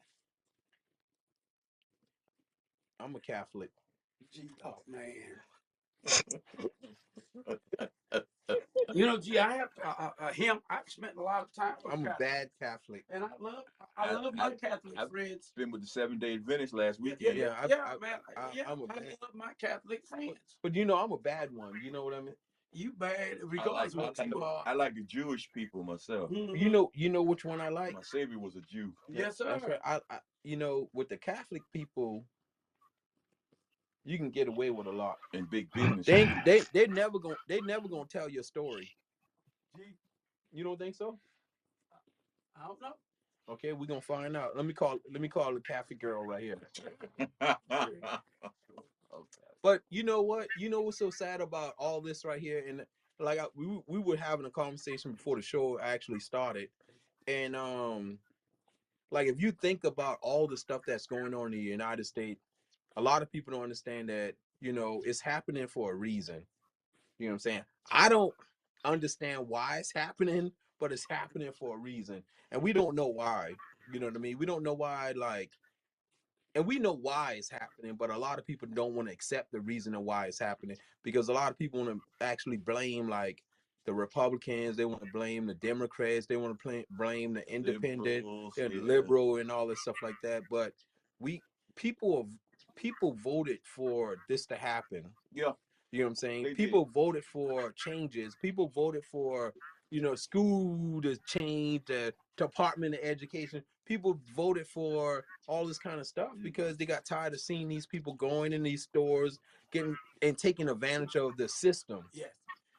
Speaker 5: I'm a Catholic.
Speaker 6: Oh, man. You know, G, I have him. I've spent a lot of time with
Speaker 5: I'm a
Speaker 6: Catholic.
Speaker 5: bad Catholic.
Speaker 6: And I love my Catholic friends.
Speaker 3: Been with the 7-day Adventist last
Speaker 6: Yeah,
Speaker 3: weekend.
Speaker 6: yeah,
Speaker 5: Yeah,
Speaker 6: yeah, man.
Speaker 5: I'm a
Speaker 6: I
Speaker 5: bad.
Speaker 6: love my Catholic friends.
Speaker 5: But you know, I'm a bad one. You know what I mean?
Speaker 6: You bad regardless of what you are.
Speaker 3: I like the Jewish people myself.
Speaker 6: Mhm.
Speaker 5: You know which one I like.
Speaker 3: My savior was a Jew.
Speaker 6: Yes, sir.
Speaker 5: That's right. You know, with the Catholic people, you can get away with a lot.
Speaker 3: And big business.
Speaker 5: They're never gonna tell your story.
Speaker 6: Gee,
Speaker 5: You don't think so?
Speaker 6: I don't know.
Speaker 5: Okay, we're gonna find out. Let me call the Catholic girl right here. But you know what? You know what's so sad about all this right here? And like we were having a conversation before the show actually started, and like if you think about all the stuff that's going on in the United States, a lot of people don't understand that it's happening for a reason. You know what I'm saying? I don't understand why it's happening, but it's happening for a reason, and we don't know why. You know what I mean? We don't know why, like, and we know why it's happening, but a lot of people don't want to accept the reason of why it's happening because a lot of people want to actually blame like the Republicans, they want to blame the Democrats, they want to blame the independent,
Speaker 3: Liberals,
Speaker 5: the
Speaker 3: yeah.
Speaker 5: liberal, and all this stuff like that. But we people people voted for this to happen.
Speaker 3: Yeah.
Speaker 5: You know what I'm saying?
Speaker 3: They
Speaker 5: People
Speaker 3: did.
Speaker 5: voted for changes. People voted for, school to change, the Department of Education. People voted for all this kind of stuff because they got tired of seeing these people going in these stores, getting and taking advantage of the system.
Speaker 6: Yes.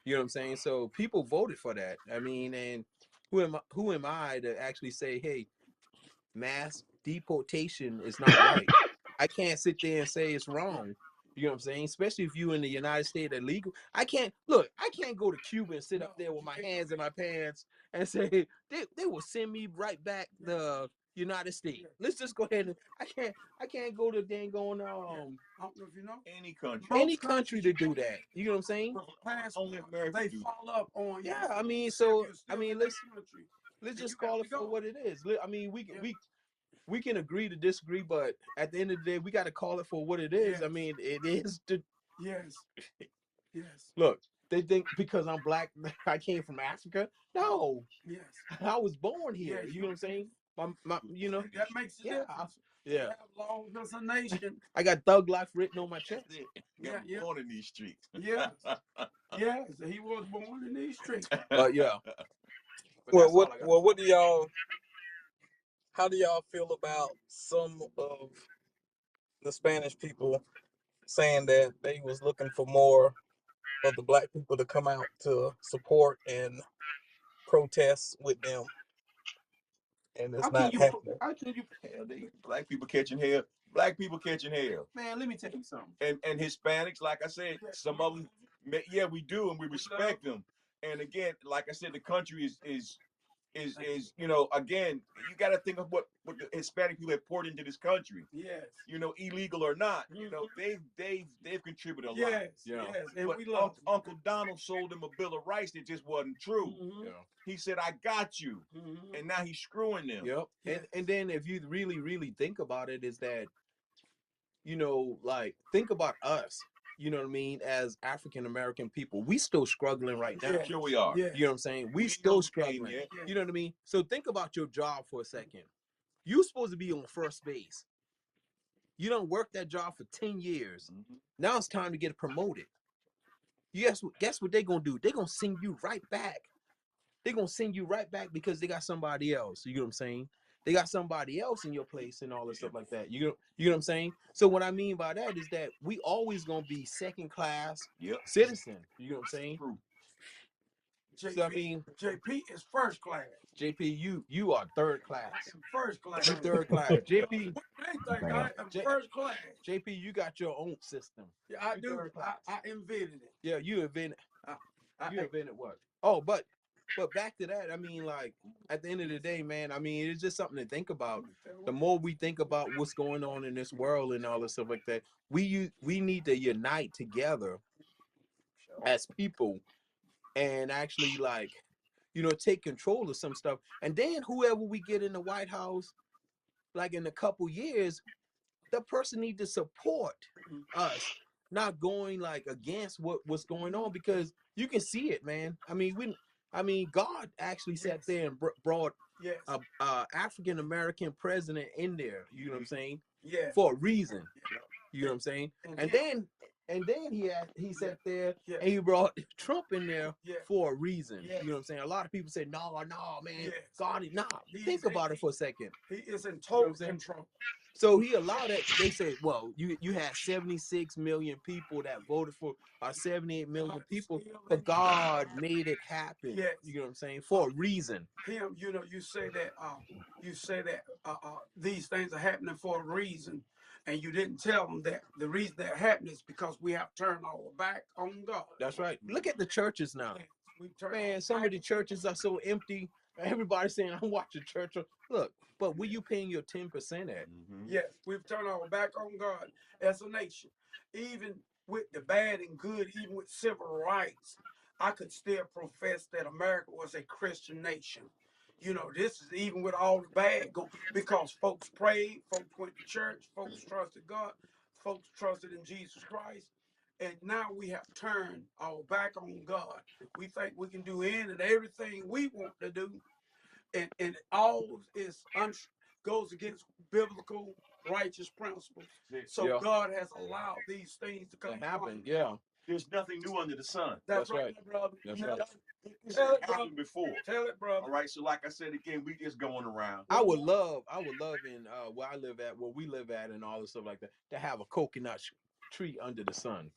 Speaker 5: You know what I'm saying? So people voted for that. I mean, and who am I to actually say, hey, mass deportation is not right? I can't sit there and say it's wrong. You know what I'm saying? Especially if you in the United States illegal. I can't go to Cuba and sit up there with my hands in my pants and say they will send me right back the United States. Let's just go ahead and I can't go to dang on
Speaker 6: I don't know if you know.
Speaker 5: any country to do that. You know what I'm saying?
Speaker 3: Only America
Speaker 6: They
Speaker 3: do.
Speaker 6: fall up on
Speaker 5: Yeah, I mean, let's just call it for what it is. I mean, we can agree to disagree, but at the end of the day, we got to call it for what it is.
Speaker 6: Yes.
Speaker 5: I mean, it is the
Speaker 6: Yes. Yes.
Speaker 5: look. They think because I'm black, I came from Africa. No,
Speaker 6: Yes.
Speaker 5: I was born here.
Speaker 6: Yes.
Speaker 5: You know what I'm saying?
Speaker 6: That makes a difference.
Speaker 5: Yeah.
Speaker 6: We have laws as a nation.
Speaker 5: I got thug life written on my chest.
Speaker 3: Born in these streets.
Speaker 6: Yes. Yes. He was born in these streets.
Speaker 5: But yeah. But
Speaker 1: Well,
Speaker 5: that's all I got.
Speaker 1: what do y'all? How do y'all feel about some of the Spanish people saying that they was looking for more of the black people to come out to support and protest with them, and it's not happening?
Speaker 5: How can you?
Speaker 3: Hell, black people catching hell. Black people catching hell.
Speaker 5: Man, let me tell you something.
Speaker 3: And Hispanics, like I said, some of them, yeah, we do, and we respect them. And again, like I said, the country is is again, you got to think of what the Hispanic people have poured into this country.
Speaker 6: Yes.
Speaker 3: Illegal or not, they've contributed a lot.
Speaker 6: Yes. Yes. And
Speaker 3: But
Speaker 6: we love
Speaker 3: Uncle Donald sold him a bill of rights that just wasn't true. He said, "I got you," and now he's screwing them.
Speaker 5: Yep. And then if you really think about it, is that like think about us. You know what I mean? As African American people, we still struggling right now.
Speaker 6: Yeah.
Speaker 3: Sure we are.
Speaker 6: Yeah.
Speaker 5: You know what I'm saying? We
Speaker 3: We
Speaker 5: still
Speaker 3: know
Speaker 5: struggling.
Speaker 3: yet.
Speaker 5: You know what I mean? So think about your job for a second. You supposed to be on first base. You don't work that job for 10 years. Now it's time to get promoted. Guess what they're gonna do? They're gonna send you right back. They're gonna send you right back because they got somebody else. You know what I'm saying? They got somebody else in your place and all this stuff like that. You know what I'm saying? So what I mean by that is that we always gonna be second class citizen. You know what I'm saying?
Speaker 3: True.
Speaker 6: JP,
Speaker 5: So I mean,
Speaker 6: JP is first class.
Speaker 5: JP, you are third class.
Speaker 6: First class.
Speaker 5: You third class. JP,
Speaker 6: They think I am first class.
Speaker 5: JP, you got your own system.
Speaker 6: Yeah, I
Speaker 5: You
Speaker 6: do.
Speaker 5: third class.
Speaker 6: I invented it.
Speaker 5: Yeah, you invented.
Speaker 6: I
Speaker 5: You invented what? Oh, but back to that, I mean, like at the end of the day, man, I mean, it's just something to think about. The more we think about what's going on in this world and all this stuff like that, we need to unite together as people and actually like, take control of some stuff. And then whoever we get in the White House, like in a couple years, the person need to support us, not going like against what's going on, because you can see it, man. I mean, God actually sat there and brought a African American president in there. You know what I'm saying?
Speaker 6: Yeah.
Speaker 5: For a reason. You know what I'm saying? And then he sat there and he brought Trump in there for a reason. You know what I'm saying? A lot of people say, no, man, God is not. Think about it for a second.
Speaker 6: He is in total control.
Speaker 5: So he allowed it. They said, well, you had 76 million people that voted for 78 million people, but God made it happen.
Speaker 6: Yes.
Speaker 5: You know what I'm saying? For a reason.
Speaker 6: Him, you say that these things are happening for a reason, and you didn't tell them that the reason they're happening is because we have turned our back on God.
Speaker 5: That's right. Look at the churches now. Man, some of the churches are so empty. Everybody's saying, I'm watching church. Look, but where you paying your 10% at?
Speaker 6: Yes, we've turned our back on God as a nation. Even with the bad and good, even with civil rights, I could still profess that America was a Christian nation. This is even with all the bad going, because folks prayed, folks went to church, folks trusted God, folks trusted in Jesus Christ. And now we have turned our back on God. We think we can do any and everything we want to do. And all goes against biblical righteous principles. So God has allowed these things to come
Speaker 5: happen. Yeah.
Speaker 3: There's nothing new under the sun.
Speaker 6: That's right, brother.
Speaker 5: That's right.
Speaker 3: This has happened before.
Speaker 6: Tell it, brother.
Speaker 3: All right. So like I said again, we just going around.
Speaker 5: I would love in where I live at, where we live at, and all this stuff like that, to have a coconut tree under the sun.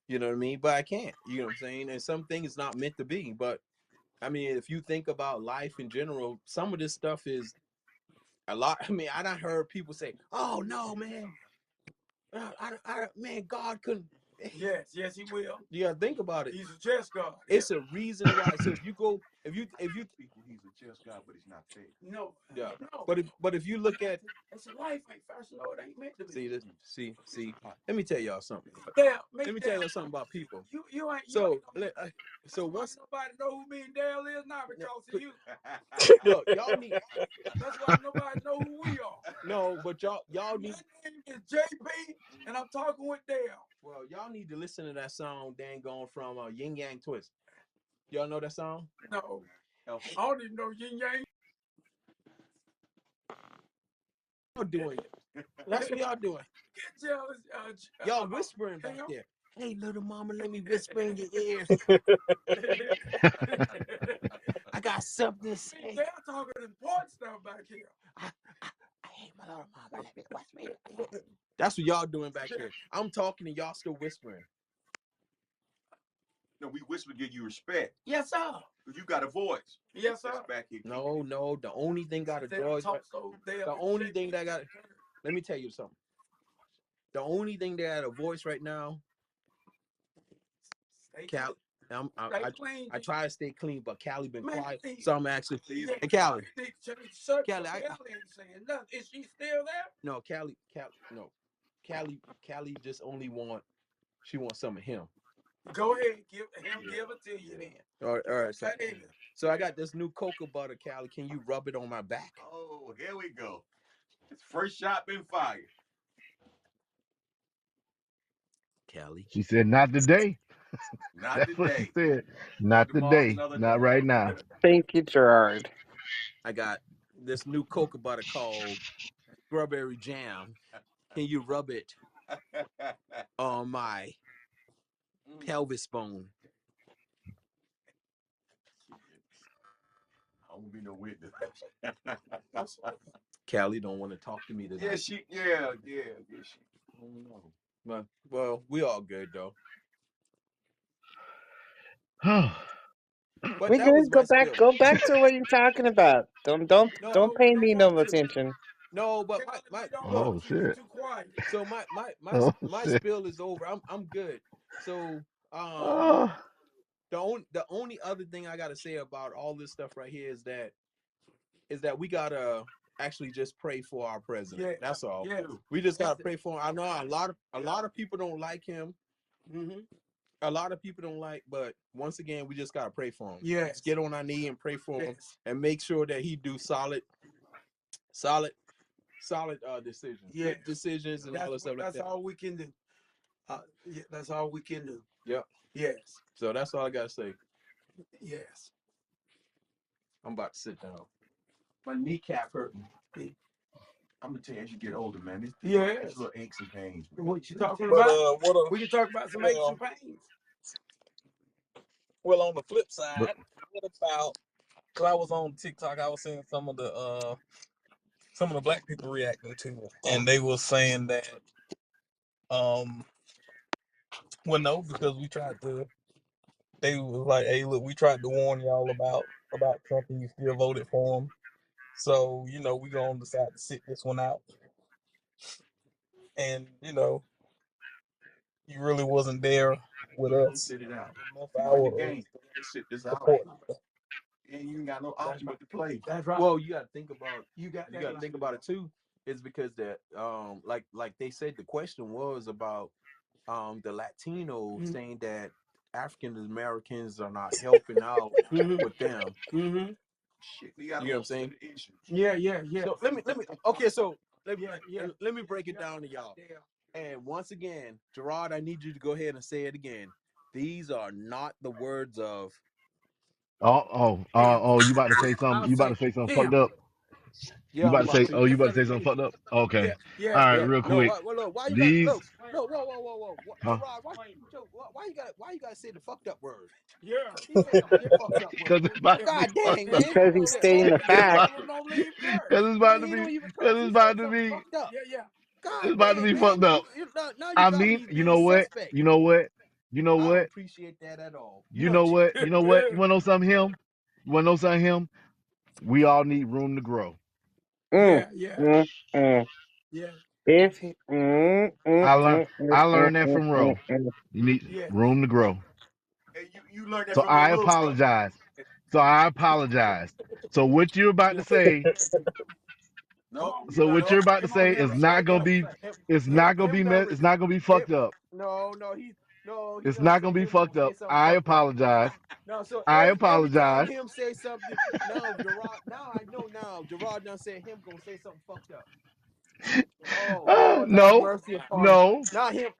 Speaker 5: You know what I mean? But I can't. You know what I'm saying? And some things not meant to be. But I mean, if you think about life in general, some of this stuff is a lot. I mean, I done heard people say, "Oh no, man, man, God couldn't."
Speaker 6: Yes, he will.
Speaker 5: Yeah, think about it.
Speaker 6: He's a just God.
Speaker 5: It's a reason why. So if you
Speaker 3: People, he's a just God, but he's not fair.
Speaker 6: No.
Speaker 5: Yeah.
Speaker 6: No.
Speaker 5: But if you look at,
Speaker 6: it's a life ain't fast. No, it ain't meant to be.
Speaker 5: See this. See. Let me tell y'all something.
Speaker 6: Let
Speaker 5: me tell you something about people.
Speaker 6: You ain't.
Speaker 5: So
Speaker 6: once nobody know who me and Dale is now because of you.
Speaker 5: Look, y'all need.
Speaker 6: That's why nobody know who we are.
Speaker 5: No, but y'all need.
Speaker 6: My name is JP, and I'm talking with Dale.
Speaker 5: Well, y'all need to listen to that song, dang gone from Yin Yang Twist. Y'all know that song?
Speaker 6: No. I don't even know Yin Yang.
Speaker 5: Y'all doing it. That's what y'all doing.
Speaker 6: Get jealous.
Speaker 5: Y'all whispering back there. Hey, little mama, let me whisper in your ears. I got something to say.
Speaker 6: They're talking important stuff back here.
Speaker 5: I hate my little mama. Let me whisper in your ears. That's what y'all doing back here. I'm talking and y'all still whispering.
Speaker 3: No, we whisper to give you respect.
Speaker 6: Yes, sir.
Speaker 3: You got a voice.
Speaker 6: Yes, sir.
Speaker 3: Back here.
Speaker 5: No. The only thing got a voice. The only thing that got. Let me tell you something. The only thing that got a voice right now.
Speaker 6: Stay
Speaker 5: I
Speaker 6: clean,
Speaker 5: I
Speaker 6: G.
Speaker 5: try to stay clean, but Callie been
Speaker 6: Man,
Speaker 5: quiet, so I'm actually.
Speaker 6: yeah,
Speaker 5: And Callie,
Speaker 6: need to change the shirt.
Speaker 5: Callie, I
Speaker 6: Kelly ain't saying nothing. Is she still there?
Speaker 5: no Callie, no, Callie just only she wants some of him.
Speaker 6: Go ahead, give him
Speaker 3: Yeah.
Speaker 6: give it to you then.
Speaker 5: All right,
Speaker 6: That is.
Speaker 5: so I got this new cocoa butter, Callie. Can you rub it on my back,
Speaker 3: Oh, here we go. It's first shot been fired.
Speaker 5: Callie?
Speaker 4: She said, "Not today."
Speaker 3: Not
Speaker 4: That's what she
Speaker 3: today.
Speaker 4: said.
Speaker 3: Put
Speaker 4: Not
Speaker 3: the balls
Speaker 4: today.
Speaker 3: another
Speaker 4: Not
Speaker 3: day.
Speaker 4: right now.
Speaker 2: Thank you, Gerard.
Speaker 5: I got this new cocoa butter called strawberry jam. Can you rub it on my
Speaker 3: Mm.
Speaker 5: pelvis bone?
Speaker 3: I won't be no witness.
Speaker 5: Callie don't want to talk to me
Speaker 3: Yeah,
Speaker 5: tonight.
Speaker 3: she. I don't know.
Speaker 5: Well, we all good though.
Speaker 4: Oh,
Speaker 5: But
Speaker 2: We
Speaker 5: that was
Speaker 2: good.
Speaker 5: my spill.
Speaker 2: Go back to what you're talking about.
Speaker 5: No,
Speaker 2: Don't pay
Speaker 6: Don't
Speaker 2: me
Speaker 6: want
Speaker 2: no
Speaker 6: to.
Speaker 2: attention.
Speaker 5: no, but
Speaker 6: Kelly, we don't
Speaker 5: look.
Speaker 4: oh
Speaker 6: want you. You
Speaker 4: shit.
Speaker 6: too quiet.
Speaker 5: So
Speaker 4: Oh
Speaker 5: my
Speaker 4: shit.
Speaker 5: spill is over. I'm good. So
Speaker 4: Oh,
Speaker 5: the only other thing I gotta say about all this stuff right here is that we gotta actually just pray for our president.
Speaker 6: Yeah,
Speaker 5: That's all.
Speaker 6: yeah.
Speaker 5: We just gotta pray for him. I know a lot of people don't like him.
Speaker 6: Mm-hmm.
Speaker 5: A lot of people don't like, but once again, we just gotta pray for him.
Speaker 6: Yes.
Speaker 5: Let's get on our knee and pray for him
Speaker 6: Yes.
Speaker 5: and make sure that he do solid decisions.
Speaker 6: Yes.
Speaker 5: Good decisions and all this stuff like
Speaker 6: That's
Speaker 5: that.
Speaker 6: all we can do. Yeah, that's all we can do.
Speaker 5: Yep.
Speaker 6: Yes.
Speaker 5: So that's all I gotta say.
Speaker 6: Yes.
Speaker 5: I'm about to sit down.
Speaker 3: My kneecap hurting. I'm gonna tell you, as you get older, man, it's
Speaker 6: Yes.
Speaker 3: little aches and pains. Man.
Speaker 6: What you talking
Speaker 1: But
Speaker 6: about?
Speaker 1: what
Speaker 6: We can talk about some aches and pains.
Speaker 1: well, on the flip
Speaker 4: but
Speaker 1: side, what about? Cause I was on TikTok, I was seeing some of the black people reacting to it, and they were saying that um, well, no, because we tried to. They was like, hey, look, we tried to warn y'all about Trump, and you still voted for him. So we gonna decide to sit this one out, and you really wasn't there with
Speaker 3: You gonna
Speaker 1: us
Speaker 3: sit it out.
Speaker 1: enough
Speaker 3: You won the
Speaker 1: hour
Speaker 3: game. Let's sit this out.
Speaker 1: support.
Speaker 3: And you ain't got no option but to play.
Speaker 6: That's right.
Speaker 5: Well, you gotta think about
Speaker 6: You got
Speaker 5: it too. Is because that like they said the question was about the Latino saying that African Americans are not helping out with them.
Speaker 6: Mm-hmm.
Speaker 3: Shit, we got
Speaker 5: You know what I'm saying?
Speaker 3: issues.
Speaker 6: Yeah.
Speaker 5: So let me okay, so
Speaker 6: Yeah.
Speaker 5: let me break it down to y'all. And once again, Gerard, I need you to go ahead and say it again. These are not the words of
Speaker 6: Him.
Speaker 4: you about to say something?
Speaker 6: I'll
Speaker 4: You about
Speaker 6: say
Speaker 4: to say something fucked
Speaker 6: him.
Speaker 4: up? You
Speaker 5: yeah, I'm
Speaker 4: about to
Speaker 5: about
Speaker 4: say?
Speaker 5: to.
Speaker 4: Oh, you
Speaker 6: Just
Speaker 4: about to
Speaker 6: let
Speaker 4: say
Speaker 6: it
Speaker 4: something
Speaker 6: finish.
Speaker 4: fucked up? Okay.
Speaker 6: Yeah.
Speaker 4: All
Speaker 6: Yeah.
Speaker 4: right,
Speaker 5: Yeah.
Speaker 4: real
Speaker 5: No,
Speaker 4: quick.
Speaker 5: why you got
Speaker 4: These,
Speaker 5: look, no, whoa. What,
Speaker 4: huh?
Speaker 5: Gerard, why you gotta say the fucked up word?
Speaker 6: Yeah.
Speaker 5: He said the fucked up word.
Speaker 4: Because it's about to be
Speaker 5: God dang,
Speaker 4: fucked up.
Speaker 5: man.
Speaker 2: Because he's stating a
Speaker 6: Most
Speaker 2: fact.
Speaker 6: of them don't leave
Speaker 4: Because
Speaker 6: church.
Speaker 4: it's
Speaker 5: Man,
Speaker 4: about to
Speaker 5: he
Speaker 4: be.
Speaker 5: don't even
Speaker 4: Because
Speaker 5: curse.
Speaker 4: it's
Speaker 5: He
Speaker 4: about
Speaker 5: said
Speaker 4: to
Speaker 5: something
Speaker 4: be.
Speaker 5: fucked up.
Speaker 6: Yeah.
Speaker 5: God
Speaker 4: It's about to
Speaker 5: dang,
Speaker 4: be
Speaker 5: man.
Speaker 4: fucked up.
Speaker 5: Now you
Speaker 4: I
Speaker 5: got
Speaker 4: mean,
Speaker 5: me
Speaker 4: you
Speaker 5: being
Speaker 4: know what?
Speaker 5: suspect.
Speaker 4: You know what? You know
Speaker 5: I don't
Speaker 4: what?
Speaker 5: appreciate that at all.
Speaker 4: You know what? You know what? You want to know something? Him? You want to know something? Him? We all need room to grow.
Speaker 2: Mm,
Speaker 6: Yeah.
Speaker 2: mm, mm.
Speaker 6: Yeah.
Speaker 2: If he, mm, mm,
Speaker 4: I learned.
Speaker 2: mm, mm,
Speaker 4: I
Speaker 2: mm,
Speaker 4: learned that
Speaker 2: mm,
Speaker 4: from
Speaker 2: mm,
Speaker 4: Ro.
Speaker 2: mm.
Speaker 4: You need
Speaker 6: Yes.
Speaker 4: room to grow.
Speaker 3: And you learned that
Speaker 4: So
Speaker 3: from your
Speaker 4: I
Speaker 3: little brother.
Speaker 4: apologize. So I apologize. So what you're about to say,
Speaker 6: Come
Speaker 3: No,
Speaker 6: on.
Speaker 3: you
Speaker 4: so
Speaker 3: got
Speaker 4: what you're
Speaker 3: no.
Speaker 4: about to
Speaker 6: Come on,
Speaker 4: say
Speaker 6: him.
Speaker 4: is
Speaker 6: Say
Speaker 4: not
Speaker 6: it
Speaker 4: gonna
Speaker 6: again.
Speaker 4: be, it's
Speaker 5: Him
Speaker 4: not gonna be
Speaker 5: him gonna
Speaker 4: it's not gonna be
Speaker 5: him,
Speaker 4: fucked up.
Speaker 5: he
Speaker 4: It's
Speaker 5: gonna
Speaker 4: not
Speaker 5: say
Speaker 4: gonna be
Speaker 5: him gonna
Speaker 4: fucked
Speaker 5: say
Speaker 4: up.
Speaker 5: something
Speaker 4: I
Speaker 5: fucked up.
Speaker 4: apologize.
Speaker 5: No, so
Speaker 4: I
Speaker 5: every time
Speaker 4: apologize.
Speaker 5: him say something, now Gerard, now I know now Gerard done said him gonna say something fucked up. Oh Lord, have
Speaker 4: No,
Speaker 5: mercy upon me.
Speaker 4: no,
Speaker 5: Not him.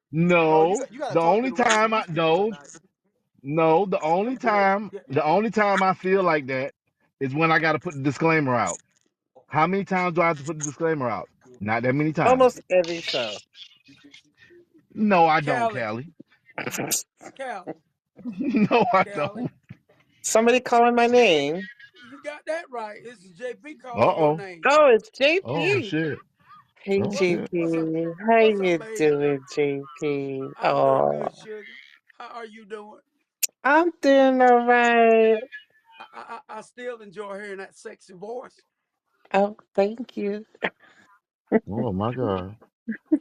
Speaker 5: No,
Speaker 4: no.
Speaker 5: you gotta
Speaker 4: The
Speaker 5: talk to
Speaker 4: only
Speaker 5: the rest of
Speaker 4: time I
Speaker 5: these people
Speaker 4: no,
Speaker 5: tonight.
Speaker 4: no,
Speaker 6: Yeah.
Speaker 4: the only time I feel like that is when I gotta put the disclaimer out. How many times do I have to put the disclaimer out? Not that many times.
Speaker 2: Almost every show.
Speaker 4: No, I don't,
Speaker 6: Callie.
Speaker 4: Callie.
Speaker 6: Callie.
Speaker 4: No, I
Speaker 6: Callie.
Speaker 4: don't.
Speaker 2: Somebody calling my name.
Speaker 6: You got that right. This is JP
Speaker 4: Uh
Speaker 6: calling your
Speaker 4: oh.
Speaker 6: name.
Speaker 2: Oh, it's
Speaker 4: Oh
Speaker 2: JP.
Speaker 4: shit.
Speaker 2: Hey,
Speaker 4: Oh
Speaker 6: What's
Speaker 4: shit.
Speaker 6: what's up?
Speaker 2: JP. How
Speaker 6: What's up,
Speaker 2: you
Speaker 6: baby?
Speaker 2: doing, JP?
Speaker 6: I'm doing
Speaker 2: Oh,
Speaker 6: good, sugar. How are you doing?
Speaker 2: I'm doing all right.
Speaker 6: I still enjoy hearing that sexy voice.
Speaker 2: Oh, thank you.
Speaker 4: Oh my god.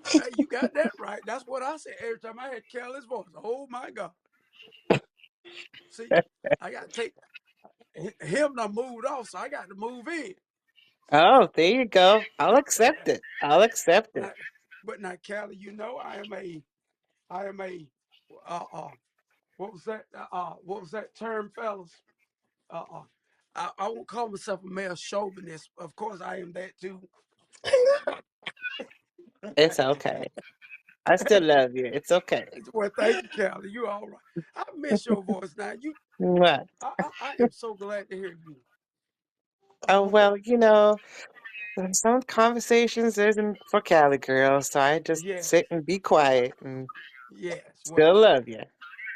Speaker 6: Hey, you got that right. That's what I say every time I hear Kelly's voice. Oh my God. See, I got to take him. Done moved off, so I got to move in.
Speaker 2: Oh, there you go. I'll accept it. I'll accept it.
Speaker 6: Now, but now, Callie, you know I am a, uh, uh, what was that term, fellas? Uh, uh, I won't call myself a male chauvinist. Of course, I am that too.
Speaker 2: It's okay. I still love you. It's okay.
Speaker 6: Well, thank you, Callie. You all right? I miss your voice now.
Speaker 2: What?
Speaker 6: I am so glad to hear you.
Speaker 2: Oh,
Speaker 6: Uh,
Speaker 2: well, there's some conversations isn't for Cali girls, so I just
Speaker 6: yes,
Speaker 2: sit and be quiet and
Speaker 6: yes.
Speaker 2: still
Speaker 6: Well,
Speaker 2: love you.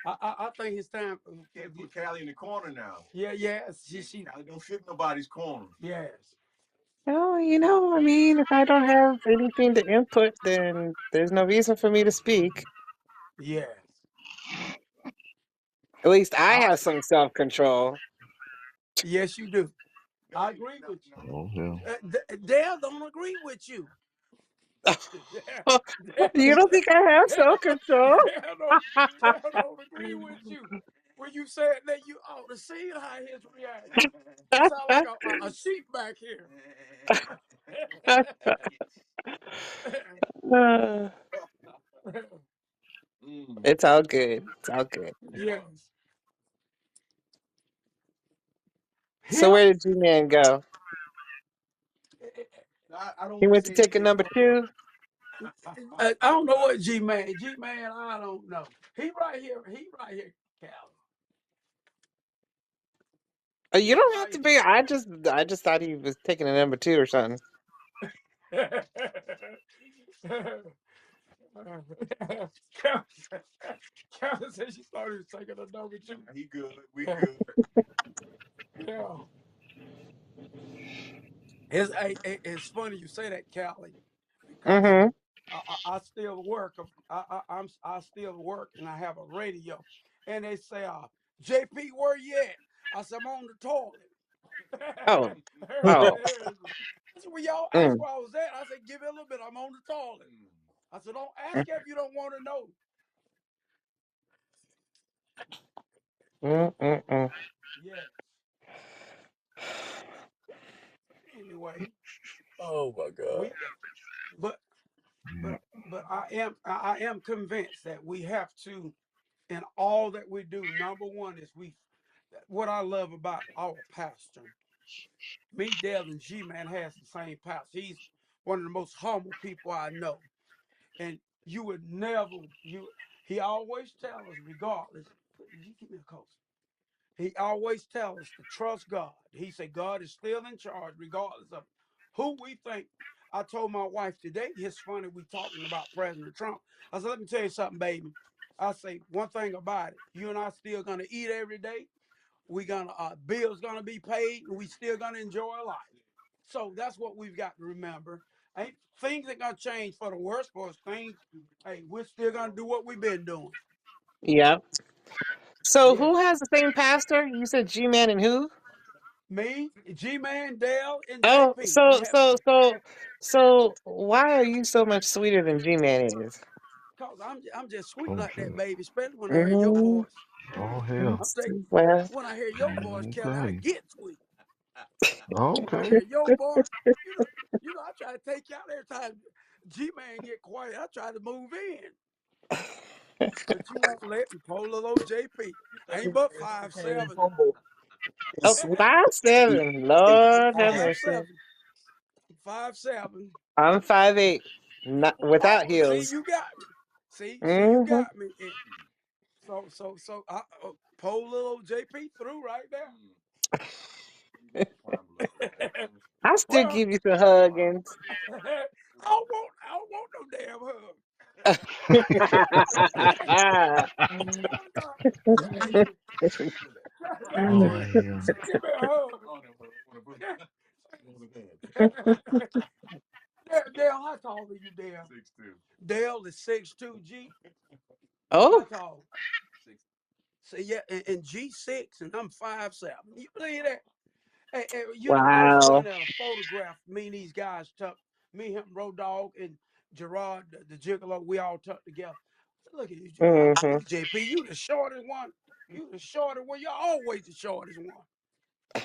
Speaker 6: I think it's time.
Speaker 3: Can't put Callie in the corner now.
Speaker 6: Yeah, yes. She
Speaker 3: Callie don't fit nobody's corner.
Speaker 6: yes,
Speaker 2: Oh, I mean, if I don't have anything to input, then there's no reason for me to speak.
Speaker 6: yes.
Speaker 2: At least I
Speaker 6: I,
Speaker 2: have some self-control.
Speaker 6: yes, you do. I agree with
Speaker 4: Oh hell.
Speaker 6: you. Dale don't agree with you. Dale,
Speaker 2: You don't think I have self-control?
Speaker 6: Dale don't, Dale don't agree with you. When you said that, you ought to see how his reaction. He sound like a sheep back here.
Speaker 2: Uh,
Speaker 3: Mm.
Speaker 2: it's all good. It's all good.
Speaker 6: Yes.
Speaker 2: So
Speaker 6: Him?
Speaker 2: where did G-Man go?
Speaker 3: I don't
Speaker 2: He
Speaker 3: want to
Speaker 2: went to
Speaker 3: say
Speaker 2: take a
Speaker 3: anything
Speaker 2: number
Speaker 3: because
Speaker 2: two?
Speaker 6: I don't know what G Man. G Man, I don't know. He right here. He right here, Cal.
Speaker 2: You
Speaker 6: He
Speaker 2: don't have
Speaker 6: right
Speaker 2: to be. I just thought he was taking a number two or something.
Speaker 6: here. Cal, Cal said she thought he was taking a number two.
Speaker 3: he good. We good.
Speaker 6: Yeah. It's funny you say that, Callie, because
Speaker 2: Mm-hmm.
Speaker 6: I still work. I still work, and I have a radio, and they say, "JP, where you at?" I said, "I'm on the toilet."
Speaker 2: Oh. Oh.
Speaker 6: That's where y'all asked
Speaker 2: Mm.
Speaker 6: where I was at. I said, "Give it a little bit. I'm on the toilet." I said, "Don't ask if you don't want to know."
Speaker 2: Mm-mm-mm.
Speaker 6: Yes. Anyway,
Speaker 1: Oh my god.
Speaker 6: we but but I am convinced that we have to, in all that we do. Number one is what I love about our pastor. Me, Dale, and G Man has the same pastor. He's one of the most humble people I know. And you would never he always tell us, regardless. You give me a coat. He always tell us to trust God. He said God is still in charge, regardless of who we think. I told my wife today, it's funny we talking about President Trump. I said, let me tell you something, baby. I say one thing about it. You and I still gonna eat every day. We gonna bills gonna be paid, and we still gonna enjoy life. So that's what we've got to remember. Ain't things ain't gonna change for the worse for us. Things, hey, we're still gonna do what we've been doing.
Speaker 2: Yep. So
Speaker 6: Yes.
Speaker 2: who has the same pastor? You said G-Man and who?
Speaker 6: Me, G Man, Dale, and
Speaker 2: Oh,
Speaker 6: JP. We
Speaker 2: so
Speaker 6: have
Speaker 2: so so so why are you so much sweeter than G-Man is?
Speaker 6: cause I'm just sweet
Speaker 4: Oh
Speaker 6: like that,
Speaker 4: hell.
Speaker 6: baby, especially when I hear your
Speaker 2: Mm,
Speaker 6: voice.
Speaker 4: Oh hell.
Speaker 6: I'm saying
Speaker 2: well,
Speaker 6: when I hear your voice, Kelly, I
Speaker 4: Okay.
Speaker 6: get sweet. When I
Speaker 4: Okay.
Speaker 6: hear your voice, you know, I try to take you out every time G Man get quiet. I try to move in. But you won't let me. Poor little old JP. Ain't but five
Speaker 1: Became
Speaker 6: seven.
Speaker 1: humble.
Speaker 2: oh,
Speaker 1: He's
Speaker 2: 5'7".
Speaker 6: I'm
Speaker 2: Lord have
Speaker 6: five
Speaker 2: mercy.
Speaker 6: seven. 5'7".
Speaker 2: I'm 5'8", not without
Speaker 6: Oh, see,
Speaker 2: heels.
Speaker 6: you got me. See, you
Speaker 2: Mm-hmm.
Speaker 6: got me. And so, poor little old JP through right there.
Speaker 2: I still
Speaker 6: Well,
Speaker 2: give you some huggings.
Speaker 6: I don't want no damn hug.
Speaker 4: Oh hell.
Speaker 6: Say, give me a hug. Dale, how tall are you, Dale? 6'2". Dale is 6'2". G, how
Speaker 2: Oh,
Speaker 6: tall? Say yeah, and G6, and I'm 5'7". You believe that? Hey, it was
Speaker 2: wow.
Speaker 6: funny at a photograph. Me and these guys tucked. Me, him, Road Dog, and Gerard, the Gigolo. We all tucked together. Look at you.
Speaker 2: Mm-hmm.
Speaker 6: Look at JP. You the shortest one. You the shortest one. You're always the shortest one.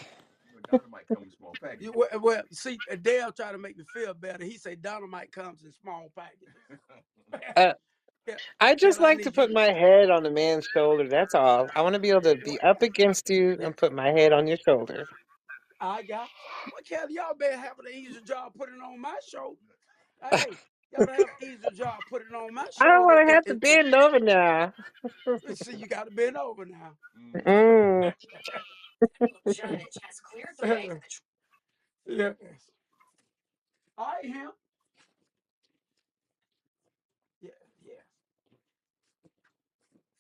Speaker 3: Dynamite come in small packages.
Speaker 6: Well, see, Dale tried to make me feel better. He said dynamite comes in small packages.
Speaker 2: Uh,
Speaker 6: Yeah,
Speaker 2: I
Speaker 6: and
Speaker 2: just
Speaker 6: I
Speaker 2: like to
Speaker 6: need you
Speaker 2: put
Speaker 6: to.
Speaker 2: my head on a man's shoulder. That's all. I want to be able to be
Speaker 6: Well,
Speaker 2: up against you
Speaker 6: yeah,
Speaker 2: and put my head on your shoulder.
Speaker 6: I got you. Well, Kelly, y'all better have an easier job putting it on my shoulder. Hey, y'all better have an easier job putting it on my
Speaker 2: I don't
Speaker 6: shoulder.
Speaker 2: want to have to bend over now.
Speaker 6: See, you got to bend over now.
Speaker 2: Mm.
Speaker 6: Yes. I am. Yeah, yeah.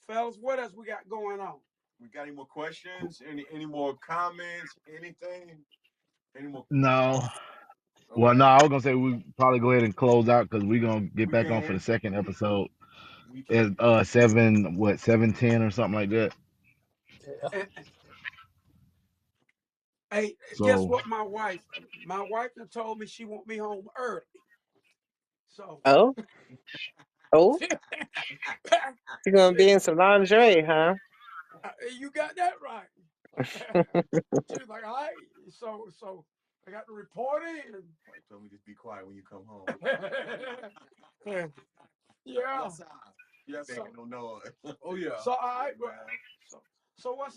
Speaker 6: Fellas, what else we got going on?
Speaker 3: We got any more questions? Any more comments? Anything? Any more?
Speaker 4: No. Well,
Speaker 3: Okay,
Speaker 4: no, I was gonna say we probably go ahead and close out because we're gonna get
Speaker 3: we
Speaker 4: back on for the
Speaker 3: can.
Speaker 4: second episode.
Speaker 3: We
Speaker 4: It's
Speaker 3: can.
Speaker 4: 7:10 or something like that.
Speaker 1: Yeah.
Speaker 6: And, hey, guess
Speaker 4: So
Speaker 6: what? My wife done told me she want me home early. So
Speaker 2: Oh, oh, you're gonna be in some lingerie, huh?
Speaker 6: you got that right. She was like, all right. So I got to report in.
Speaker 3: Wife told me just be quiet when you come home.
Speaker 6: Yeah.
Speaker 3: Yes, sir. Yes,
Speaker 6: So,
Speaker 3: no noise. Oh yeah.
Speaker 6: so all right.
Speaker 3: Yeah,
Speaker 6: So, so what's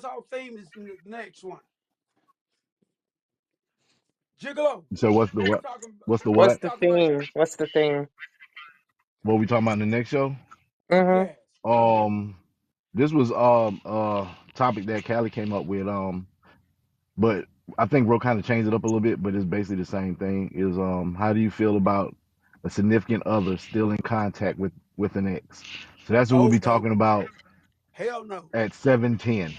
Speaker 6: our theme is the next one? Gigolo.
Speaker 4: so what's the
Speaker 6: What we
Speaker 4: what?
Speaker 6: talking about?
Speaker 4: What's the
Speaker 6: What
Speaker 2: What's
Speaker 6: we
Speaker 4: what?
Speaker 2: the
Speaker 6: talking about?
Speaker 2: theme? What's the theme?
Speaker 4: What we talking about in the next show?
Speaker 2: Mm-hmm.
Speaker 6: Yes.
Speaker 4: Um, this was topic that Callie came up with. But I think bro kind of changed it up a little bit, but it's basically the same thing. Is how do you feel about a significant other still in contact with an ex? So that's what we'll
Speaker 6: Oh
Speaker 4: be
Speaker 6: no.
Speaker 4: talking about
Speaker 6: Hell no.
Speaker 4: at 7:10.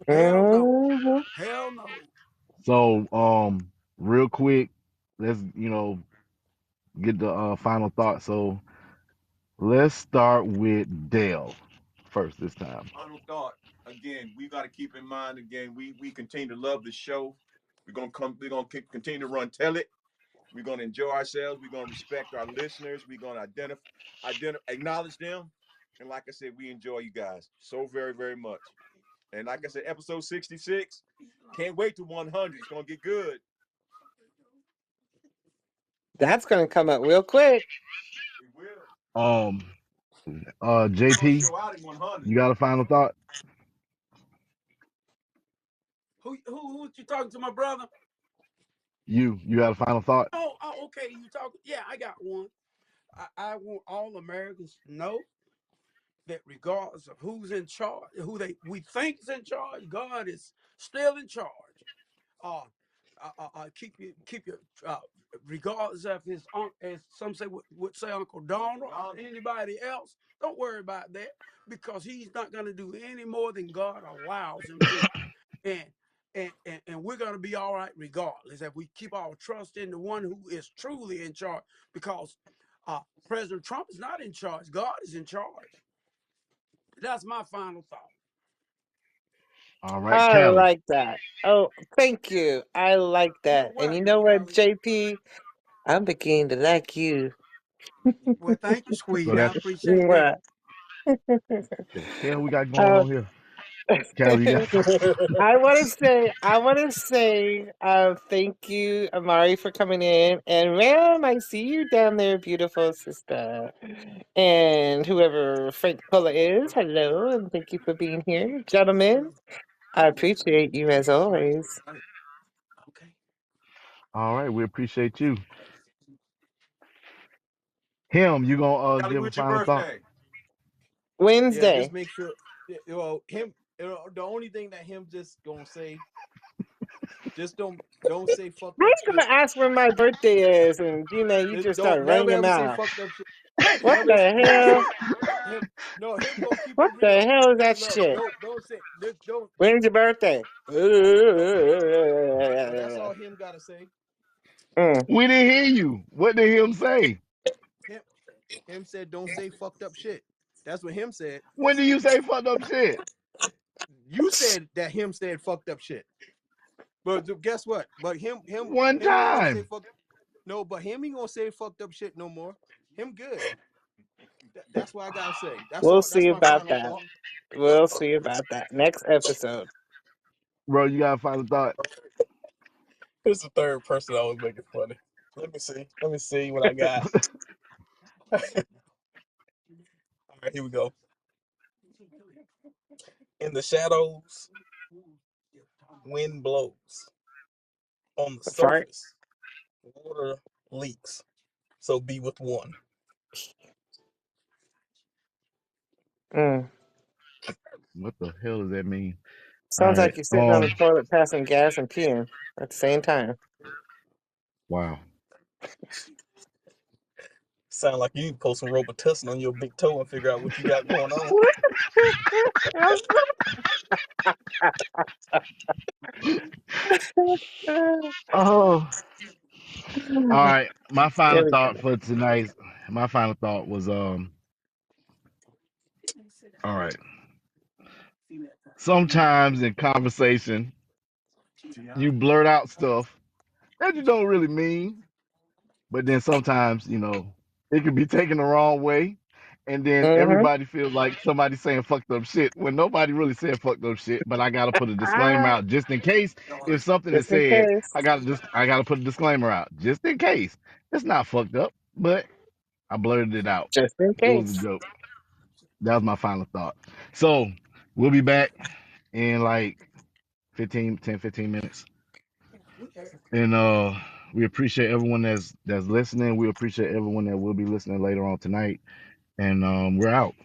Speaker 6: Hell no.
Speaker 2: Mm-hmm.
Speaker 6: Hell no.
Speaker 4: So real quick, let's get the final thought. So let's start with Dale first this time.
Speaker 3: final thought. Again, we got to keep in mind. Again, we continue to love the show. We're gonna come. We're gonna continue to run. Tell it. We're gonna enjoy ourselves. We're gonna respect our listeners. We're gonna acknowledge them. And like I said, we enjoy you guys so very, very much. And like I said, episode 66. Can't wait to 100. It's gonna get good.
Speaker 2: That's gonna come up real quick.
Speaker 3: It will.
Speaker 4: Um,
Speaker 3: We gonna
Speaker 4: JP,
Speaker 3: show out in 100.
Speaker 4: you got a final thought?
Speaker 6: Who you talking to, my brother?
Speaker 4: You got a final thought?
Speaker 6: Oh, okay. You talking? Yeah, I got one. I want all Americans to know that regardless of who's in charge, we think is in charge, God is still in charge. Uh, keep your regardless of his as some say would say Uncle Donald or anybody else. Don't worry about that because he's not going to do any more than God allows him to, and and we're going to be all right regardless if we keep our trust in the one who is truly in charge because President Trump is not in charge. God is in charge. That's my final thought.
Speaker 4: All right,
Speaker 2: I
Speaker 4: Callie.
Speaker 2: like that. Oh, thank you. I like
Speaker 6: You're
Speaker 2: that. And you
Speaker 6: welcome,
Speaker 2: know what,
Speaker 6: Callie.
Speaker 2: JP? I'm beginning to like you.
Speaker 6: Well, thank you,
Speaker 4: So
Speaker 6: sweetie. I
Speaker 4: that's
Speaker 6: appreciate that.
Speaker 2: Mwah.
Speaker 4: the hell we got going
Speaker 2: Uh,
Speaker 4: on here. Callie, you got
Speaker 2: I want to say, thank you, Amari, for coming in. And Ram, I see you down there, beautiful sister. And whoever Frank Pulla is, hello, and thank you for being here. Gentlemen, I appreciate you as always.
Speaker 6: Okay.
Speaker 4: all right. We appreciate you. Him, you gonna
Speaker 3: Kelly,
Speaker 4: give a
Speaker 3: what's your
Speaker 4: final thought?
Speaker 3: birthday?
Speaker 5: Yeah, just
Speaker 2: Wednesday.
Speaker 5: make sure. Well, him. The only thing that him just gonna say, just don't say fucked
Speaker 2: How
Speaker 5: up
Speaker 2: you
Speaker 5: shit.
Speaker 2: gonna ask when my birthday is and you just
Speaker 5: Don't
Speaker 2: start writing
Speaker 5: never
Speaker 2: them
Speaker 5: ever say
Speaker 2: out?
Speaker 5: fucked up shit.
Speaker 2: What
Speaker 5: Never
Speaker 2: the hell?
Speaker 5: him. No, him gonna keep it
Speaker 2: What the
Speaker 5: real.
Speaker 2: hell is that
Speaker 5: Look,
Speaker 2: shit?
Speaker 5: don't say this. Don't.
Speaker 2: When's your birthday?
Speaker 5: No, that's all him gotta say.
Speaker 2: Mm.
Speaker 4: We didn't hear you. What did him say?
Speaker 5: Him him said don't say fucked up shit. That's what him said.
Speaker 4: When do you say fucked up shit?
Speaker 5: You said that him said fucked up shit. But guess what? But
Speaker 4: One
Speaker 5: him ain't gonna say
Speaker 4: time.
Speaker 5: fuck. No, but him ain't gonna say fucked up shit no more. Him good. That's what I gotta say. That's
Speaker 2: We'll
Speaker 5: all. That's
Speaker 2: see
Speaker 5: my
Speaker 2: about
Speaker 5: final
Speaker 2: that.
Speaker 5: thought.
Speaker 2: We'll see about that next episode.
Speaker 4: Bro, you got a final thought?
Speaker 1: Who's the third person I was making funny? Let me see. Let me see what I got. All right, here we go. In the shadows, wind blows. On the
Speaker 2: Fart.
Speaker 1: surface, water leaks. So be with one.
Speaker 2: Mm.
Speaker 4: What the hell does that mean? All
Speaker 2: Sounds
Speaker 4: right.
Speaker 2: like you're sitting on the toilet passing gas and peeing at the same time.
Speaker 4: Wow.
Speaker 1: Sound like you post some Robitussin on your big toe and figure out what you got going on.
Speaker 4: Oh, all right. My final
Speaker 2: Silly
Speaker 4: thought
Speaker 2: girl.
Speaker 4: for tonight. My final thought was all right. Sometimes in conversation, you blurt out stuff that you don't really mean, but then sometimes, it can be taken the wrong way. And then
Speaker 2: Mm-hmm.
Speaker 4: everybody feels like somebody saying fucked up shit when nobody really said fucked up shit. But I gotta put a disclaimer
Speaker 2: Ah,
Speaker 4: out just in case if something is
Speaker 2: just in
Speaker 4: said.
Speaker 2: case.
Speaker 4: I gotta put a disclaimer out just in case. It's not fucked up, but I blurted it out.
Speaker 2: Just in
Speaker 4: It was a
Speaker 2: case.
Speaker 4: joke. That was my final thought. So we'll be back in like 15 minutes. And we appreciate everyone that's listening. We appreciate everyone that will be listening later on tonight. And we're out.